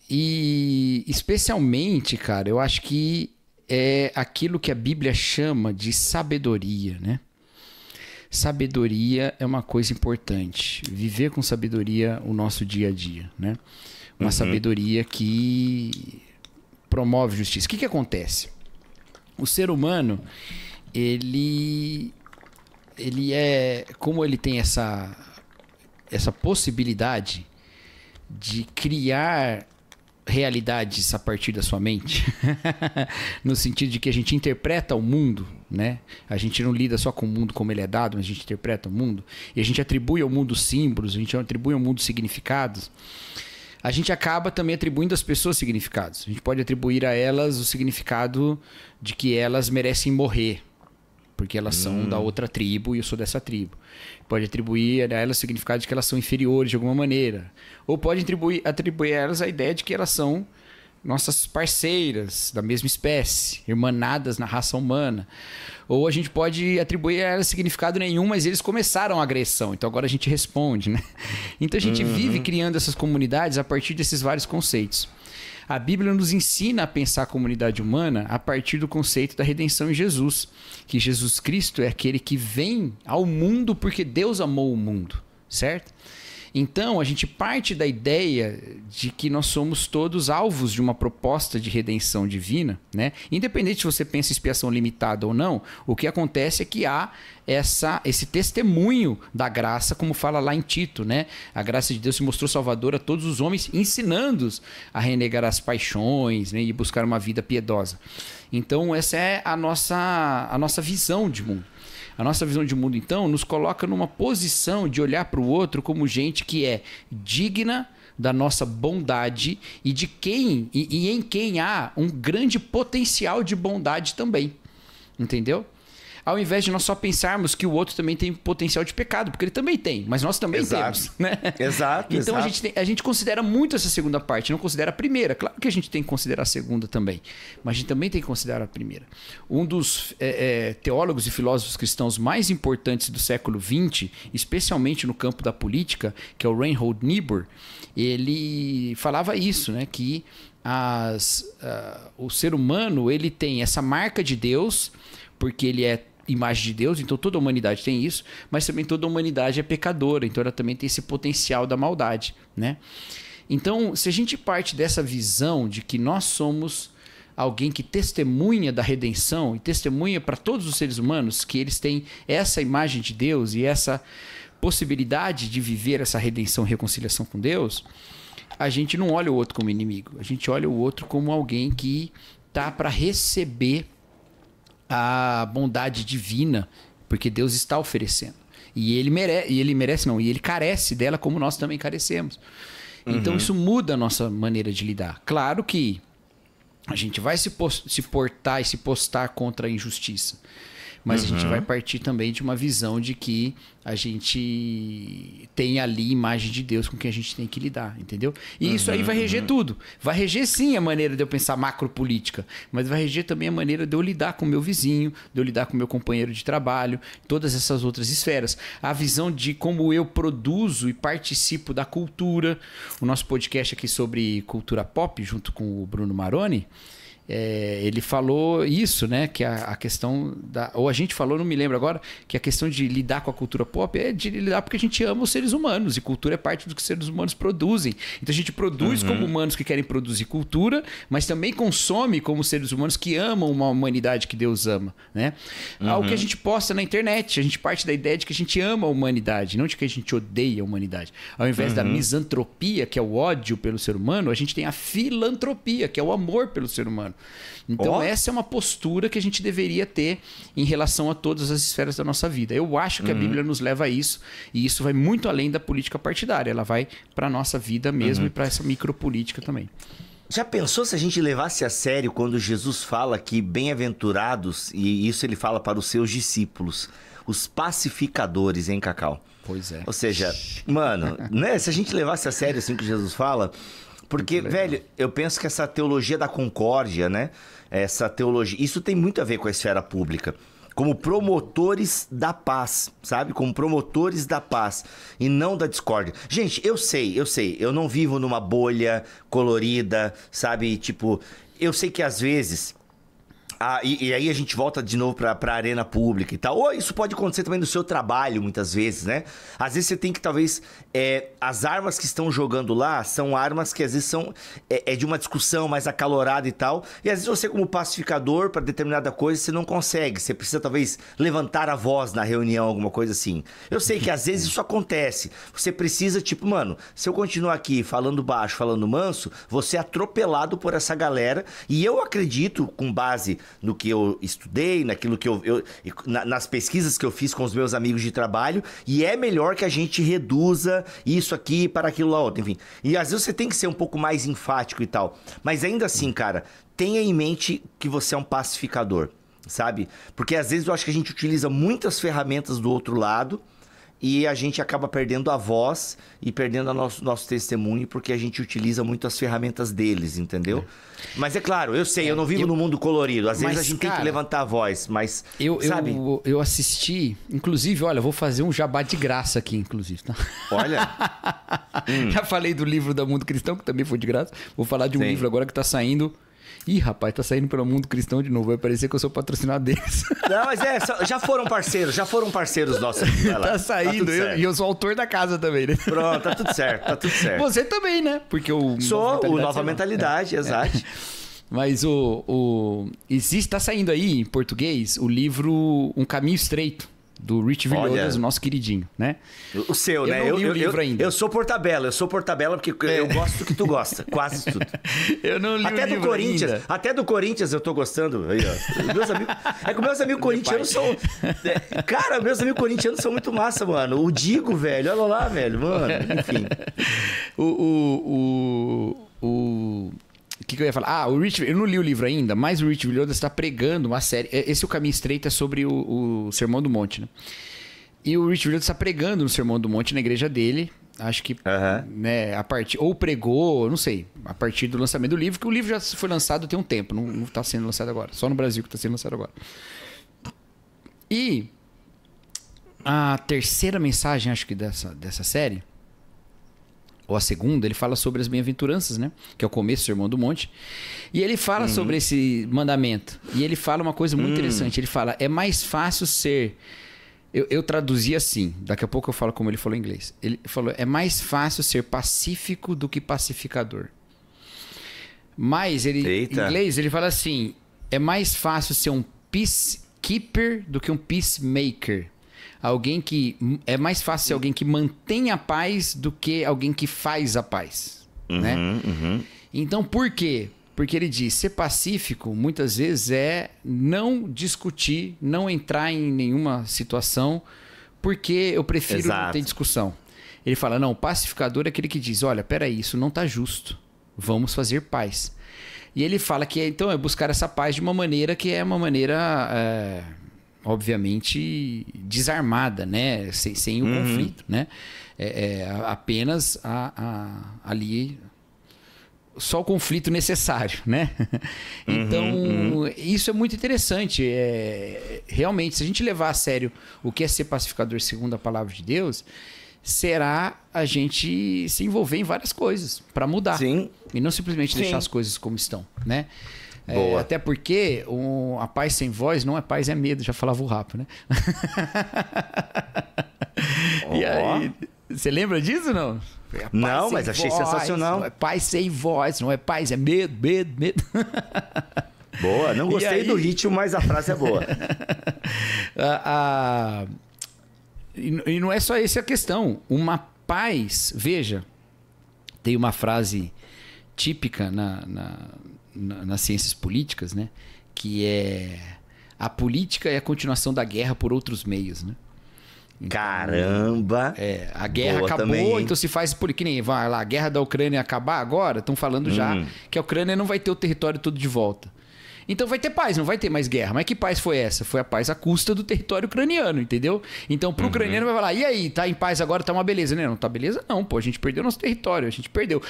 E especialmente, cara, eu acho que é aquilo que a Bíblia chama de sabedoria, né? Sabedoria é uma coisa importante. Viver com sabedoria o nosso dia a dia, né? Uma sabedoria que promove justiça. O que acontece? O ser humano, ele como ele tem essa possibilidade de criar realidades a partir da sua mente, no sentido de que a gente interpreta o mundo, né? A gente não lida só com o mundo como ele é dado, mas a gente interpreta o mundo, e a gente atribui ao mundo símbolos, a gente atribui ao mundo significados. A gente acaba também atribuindo às pessoas significados. A gente pode atribuir a elas o significado de que elas merecem morrer, porque elas são da outra tribo e eu sou dessa tribo. Pode atribuir a elas o significado de que elas são inferiores de alguma maneira. Ou pode atribuir a elas a ideia de que elas são nossas parceiras da mesma espécie, irmanadas na raça humana. Ou a gente pode atribuir a elas significado nenhum, mas eles começaram a agressão, então agora a gente responde, né? Então a gente vive criando essas comunidades a partir desses vários conceitos. A Bíblia nos ensina a pensar a comunidade humana a partir do conceito da redenção em Jesus, que Jesus Cristo é aquele que vem ao mundo porque Deus amou o mundo, certo? Então, a gente parte da ideia de que nós somos todos alvos de uma proposta de redenção divina, né? Independente se você pensa em expiação limitada ou não, o que acontece é que há esse testemunho da graça, como fala lá em Tito, né? A graça de Deus se mostrou salvadora a todos os homens, ensinando-os a renegar as paixões, né? E buscar uma vida piedosa. Então, essa é a nossa visão de mundo. A nossa visão de mundo, então, nos coloca numa posição de olhar para o outro como gente que é digna da nossa bondade e de quem e em quem há um grande potencial de bondade também. Entendeu? Ao invés de nós só pensarmos que o outro também tem potencial de pecado, porque ele também tem, mas nós também temos, né? Exato. Então a gente considera muito essa segunda parte, não considera a primeira. Claro que a gente tem que considerar a segunda também, mas a gente também tem que considerar a primeira. Um dos teólogos e filósofos cristãos mais importantes do século XX, especialmente no campo da política, que é o Reinhold Niebuhr, ele falava isso, né? Que o ser humano ele tem essa marca de Deus, porque ele é imagem de Deus, então toda a humanidade tem isso, mas também toda a humanidade é pecadora, então ela também tem esse potencial da maldade, né? Então, se a gente parte dessa visão de que nós somos alguém que testemunha da redenção e testemunha para todos os seres humanos que eles têm essa imagem de Deus e essa possibilidade de viver essa redenção e reconciliação com Deus, a gente não olha o outro como inimigo, a gente olha o outro como alguém que tá para receber a bondade divina, porque Deus está oferecendo. E ele carece dela como nós também carecemos. Então isso muda a nossa maneira de lidar. Claro que a gente vai se portar e se postar contra a injustiça. Mas a gente vai partir também de uma visão de que a gente tem ali imagem de Deus com quem a gente tem que lidar, entendeu? E isso aí vai reger tudo. Vai reger sim a maneira de eu pensar macropolítica, mas vai reger também a maneira de eu lidar com o meu vizinho, de eu lidar com o meu companheiro de trabalho, todas essas outras esferas. A visão de como eu produzo e participo da cultura. O nosso podcast aqui sobre cultura pop, junto com o Bruno Maroni, ele falou isso, né? Que a questão ou a gente falou, não me lembro agora, que a questão de lidar com a cultura pop é de lidar porque a gente ama os seres humanos e cultura é parte do que os seres humanos produzem. Então a gente produz como humanos que querem produzir cultura, mas também consome como seres humanos que amam uma humanidade que Deus ama, né? O que a gente posta na internet, a gente parte da ideia de que a gente ama a humanidade, não de que a gente odeia a humanidade. Ao invés da misantropia, que é o ódio pelo ser humano, a gente tem a filantropia, que é o amor pelo ser humano. Então essa é uma postura que a gente deveria ter em relação a todas as esferas da nossa vida. Eu acho que a Bíblia nos leva a isso, e isso vai muito além da política partidária, ela vai para a nossa vida mesmo e para essa micropolítica também. Já pensou se a gente levasse a sério quando Jesus fala que bem-aventurados, e isso ele fala para os seus discípulos, os pacificadores, hein, Cacau? Pois é. Ou seja, mano, né, se a gente levasse a sério assim o que Jesus fala... Porque, velho, eu penso que essa teologia da concórdia, né? Essa teologia... Isso tem muito a ver com a esfera pública. Como promotores da paz, sabe? Como promotores da paz e não da discórdia. Gente, eu sei. Eu não vivo numa bolha colorida, sabe? Tipo, eu sei que às vezes... E aí a gente volta de novo pra arena pública e tal. Ou isso pode acontecer também no seu trabalho, muitas vezes, né? Às vezes você tem que, talvez... as armas que estão jogando lá são armas que às vezes são de uma discussão mais acalorada e tal. E às vezes você, como pacificador para determinada coisa, você não consegue. Você precisa, talvez, levantar a voz na reunião, alguma coisa assim. Eu sei que às vezes isso acontece. Você precisa, tipo, mano, se eu continuar aqui falando baixo, falando manso, vou ser atropelado por essa galera. E eu acredito, com base... no que eu estudei, naquilo que nas pesquisas que eu fiz com os meus amigos de trabalho, e é melhor que a gente reduza isso aqui para aquilo lá outro, enfim. E às vezes você tem que ser um pouco mais enfático e tal, mas ainda assim, cara, tenha em mente que você é um pacificador, sabe? Porque às vezes eu acho que a gente utiliza muitas ferramentas do outro lado, e a gente acaba perdendo a voz e perdendo o nosso testemunho porque a gente utiliza muito as ferramentas deles, entendeu? Mas é claro, eu sei, eu não vivo no mundo colorido. Às vezes a gente tem que levantar a voz, mas, sabe? Eu assisti, inclusive, olha, vou fazer um jabá de graça aqui, inclusive, tá? Olha. Já falei do livro da Mundo Cristão, que também foi de graça. Vou falar de um livro agora que tá saindo... Ih, rapaz, tá saindo pelo Mundo Cristão de novo. Vai parecer que eu sou patrocinado deles. Não, mas já foram parceiros nossos. Tá saindo, e eu sou autor da casa também, né? Pronto, tá tudo certo. Você também, né? Porque o Nova Mentalidade, exato. Mas tá saindo aí, em português, o livro Um Caminho Estreito, do Rich Villodas, o nosso queridinho, né? O seu, né? Eu não li o livro ainda. Eu sou portabella porque eu gosto do que tu gosta, quase tudo. Eu não li o livro ainda. Até do Corinthians eu tô gostando. Aí, ó. Meus amigos corintianos são... Cara, meus amigos corintianos são muito massa, mano. O Digo, velho, olha lá, velho, mano. Enfim. O que eu ia falar? Eu não li o livro ainda, mas o Rich Villodas está pregando uma série. Esse O Caminho Estreito é sobre o Sermão do Monte, né? E o Rich Villodas está pregando no Sermão do Monte na igreja dele. Acho que, né, ou pregou, não sei, a partir do lançamento do livro, que o livro já foi lançado tem um tempo, não está sendo lançado agora. Só no Brasil que está sendo lançado agora. E a terceira mensagem, acho que dessa série, ou a segunda, ele fala sobre as bem-aventuranças, né? Que é o começo do Sermão do Monte. E ele fala sobre esse mandamento. E ele fala uma coisa muito interessante. Ele fala, é mais fácil ser... Eu traduzi assim, daqui a pouco eu falo como ele falou em inglês. Ele falou, é mais fácil ser pacífico do que pacificador. Mas, em inglês, ele fala assim, é mais fácil ser um peacekeeper do que um peacemaker. É mais fácil ser alguém que mantém a paz do que alguém que faz a paz, né? Então, por quê? Porque ele diz, ser pacífico muitas vezes é não discutir, não entrar em nenhuma situação, porque eu prefiro não ter discussão. Ele fala, não, o pacificador é aquele que diz, olha, peraí, isso não está justo, vamos fazer paz. E ele fala que então é buscar essa paz de uma maneira que é uma maneira... obviamente desarmada, né? Sem o conflito, né? Apenas ali só o conflito necessário, né? Então, isso é muito interessante. Realmente, se a gente levar a sério o que é ser pacificador segundo a palavra de Deus, será a gente se envolver em várias coisas para mudar. Sim. E não simplesmente deixar as coisas como estão, né? Até porque a paz sem voz não é paz, é medo. Já falava o Rafa, né? E aí, você lembra disso ou não? Não, mas achei sensacional. Não é paz sem voz, não é paz, é medo. Boa, não gostei do ritmo, mas a frase é boa. E não é só essa a questão. Uma paz, veja, tem uma frase típica nas ciências políticas, né? Que é a política é a continuação da guerra por outros meios, né? Então, caramba! A guerra acabou, também, então se faz por que nem vai lá, a guerra da Ucrânia acabar agora, estão falando já que a Ucrânia não vai ter o território todo de volta. Então vai ter paz, não vai ter mais guerra. Mas que paz foi essa? Foi a paz à custa do território ucraniano, entendeu? Então pro ucraniano vai falar, e aí, tá em paz agora, tá uma beleza, né? Não tá beleza? Não, pô, a gente perdeu nosso território, a gente perdeu.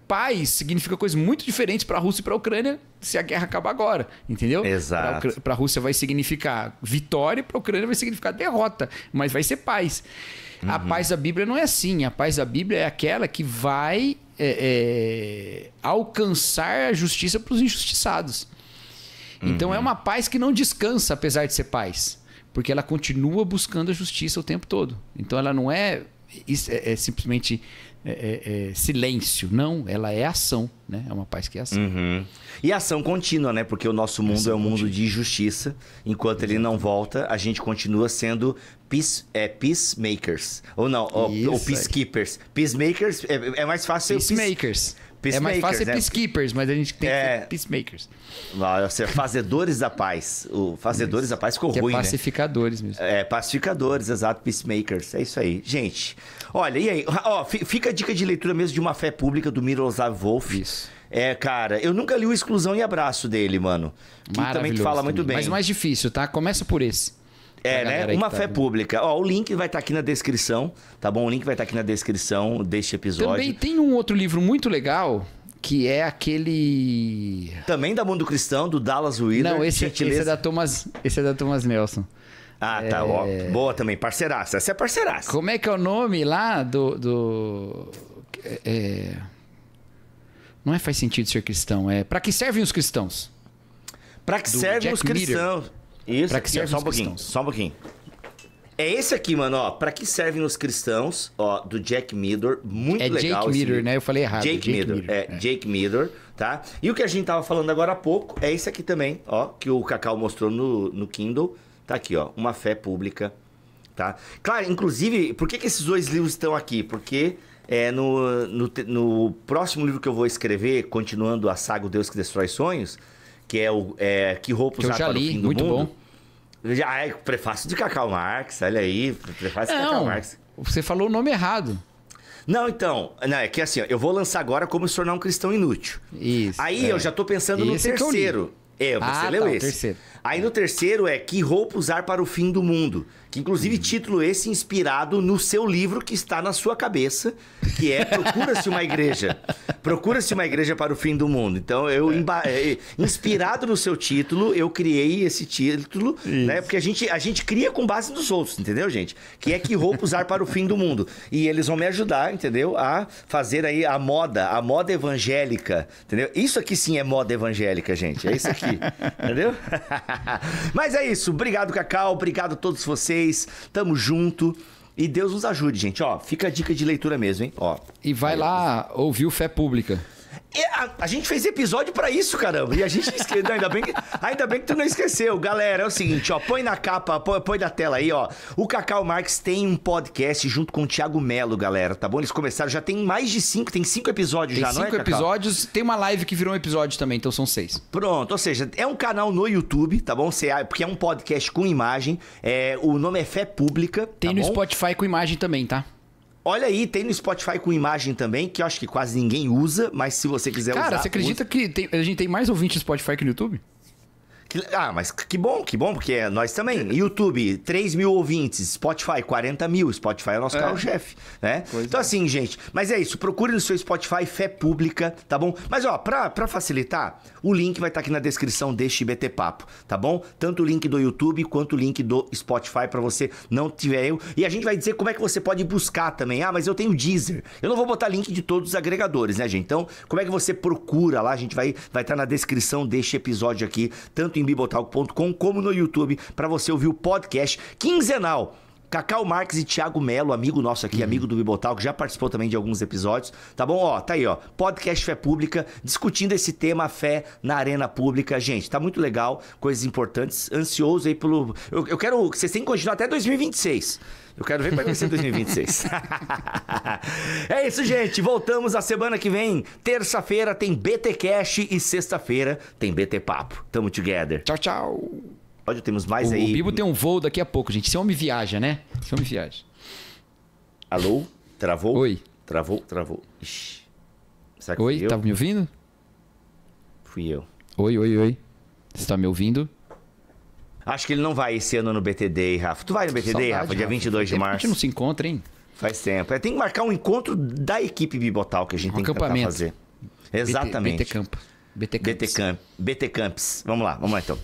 Paz significa coisas muito diferentes pra Rússia e pra Ucrânia se a guerra acabar agora, entendeu? Exato. Pra Rússia vai significar vitória, pra Ucrânia vai significar derrota, mas vai ser paz. A paz da Bíblia não é assim. A paz da Bíblia é aquela que vai alcançar a justiça para os injustiçados. Então é uma paz que não descansa, apesar de ser paz, porque ela continua buscando a justiça o tempo todo. Então ela não é simplesmente silêncio, não, ela é ação, né? É uma paz que é ação. E ação contínua, né? Porque o nosso mundo é um mundo de justiça. Enquanto ele não volta, a gente continua sendo peacemakers. Ou não, ou peacekeepers. Peacemakers é mais fácil ser peacemakers. É mais fácil ser peacekeepers, mas a gente tem que ser peacemakers. Ser fazedores da paz. O fazedores da paz ficou ruim, né? Pacificadores mesmo. Pacificadores, exato, peacemakers. É isso aí. Gente, olha, e aí? Fica a dica de leitura mesmo de Uma Fé Pública, do Miroslav Volf. Isso. Cara, eu nunca li o Exclusão e Abraço dele, mano. Que também fala muito bem. Mas mais difícil, tá? Começa por esse. né? Uma fé pública. Ó, o link vai estar aqui na descrição, tá bom? O link vai estar aqui na descrição deste episódio. Também tem um outro livro muito legal, que é aquele... Também da Mundo Cristão, do Dallas Willard. Não, esse é da Thomas Nelson. Ah, tá. Ó, boa também. Parceiraça. Essa é parceiraça. Como é que é o nome lá Não faz sentido ser cristão. É Pra que servem os cristãos? Pra que servem os cristãos? Isso. Pra que servem só um os pouquinho. cristãos? Só um pouquinho. É esse aqui, mano, ó. Pra que servem os cristãos, ó, do Jack Meador. Muito legal. Jake Meador, né? Eu falei errado. Jake Meador. Jake Meador, tá? E o que a gente tava falando agora há pouco é esse aqui também, ó. Que o Cacau mostrou no Kindle. Tá aqui, ó. Uma fé pública, tá? Claro, inclusive, por que esses dois livros estão aqui? Porque no próximo livro que eu vou escrever, continuando a saga O Deus que Destrói Sonhos, que é Que Roupa Usar para o Fim do muito Mundo. Bom. Já é prefácio de Cacau Marx, olha aí, prefácio de Cacau Marx. Você falou o nome errado. Não, então, é que assim, ó, eu vou lançar agora Como Se Tornar um Cristão Inútil. Isso. Aí eu já tô pensando no terceiro. Você leu esse. Terceiro. Aí no terceiro é Que Roupa Usar para o Fim do Mundo. Que inclusive título esse inspirado no seu livro que está na sua cabeça, que é Procura-se uma Igreja. Procura-se uma Igreja para o Fim do Mundo. Então, inspirado no seu título, eu criei esse título, né? Porque a gente cria com base nos outros, entendeu, gente? Que é Que Roupa Usar para o Fim do Mundo. E eles vão me ajudar, entendeu? A fazer aí a moda evangélica, entendeu? Isso aqui sim é moda evangélica, gente. É isso aqui, entendeu? Mas é isso. Obrigado, Cacau. Obrigado a todos vocês. Tamo junto. E Deus nos ajude, gente. Ó, fica a dica de leitura mesmo, hein? Ó. E vai lá ouvir o Fé Pública. A gente fez episódio pra isso, caramba. E a gente esqueceu. Ainda bem que tu não esqueceu. Galera, é o seguinte, ó. Põe na capa, põe na tela aí, ó. O Cacau Marx tem um podcast junto com o Thiago Melo, galera, tá bom? Eles começaram, já tem mais de 5, tem 5 episódios já, não é, Cacau? 5 episódios, tem uma live que virou um episódio também, então são 6. Pronto, ou seja, é um canal no YouTube, tá bom? Porque é um podcast com imagem. O nome é Fé Pública. Tem no Spotify com imagem também, tá? Olha aí, tem no Spotify com imagem também, que eu acho que quase ninguém usa, mas se você quiser usar... Cara, você acredita que a gente tem mais ouvintes no Spotify que no YouTube? Mas que bom, porque nós também. YouTube, 3 mil ouvintes. Spotify, 40 mil. Spotify é o nosso carro-chefe, né? Então assim, gente, mas é isso. Procure no seu Spotify Fé Pública, tá bom? Mas ó, pra facilitar, o link vai estar aqui na descrição deste BT Papo, tá bom? Tanto o link do YouTube quanto o link do Spotify pra você não tiver erro. E a gente vai dizer como é que você pode buscar também. Mas eu tenho Deezer. Eu não vou botar link de todos os agregadores, né, gente? Então, como é que você procura lá? A gente vai estar na descrição deste episódio aqui, tanto em bibotalk.com como no YouTube, para você ouvir o podcast quinzenal. Cacau Marx e Thiago Melo, amigo nosso aqui, amigo do Bibotalk, já participou também de alguns episódios, tá bom? Ó, tá aí, ó, podcast Fé Pública, discutindo esse tema fé na arena pública. Gente, tá muito legal, coisas importantes, ansioso aí pelo... Eu quero que vocês tenham que continuar até 2026. Eu quero ver como vai ser 2026. É isso, gente. Voltamos a semana que vem. Terça-feira tem BT Cash e sexta-feira tem BT Papo. Tamo together. Tchau, tchau. Hoje temos mais aí. O Bibo tem um voo daqui a pouco, gente. Esse homem viaja, né? Esse homem viaja. Alô? Travou? Oi. Travou. Ixi. Será que Oi, fui eu? Tá me ouvindo? Fui eu. Oi. Você tá me ouvindo? Acho que ele não vai esse ano no BTD, Rafa. Tu vai no BTD, Saudade, Rafa? Dia 22 de A março. gente não se encontra, hein? Faz tempo. Tem que marcar um encontro da equipe Bibotal que a gente tem que tentar fazer. Exatamente. BT Camp. BT Camps. Vamos lá então.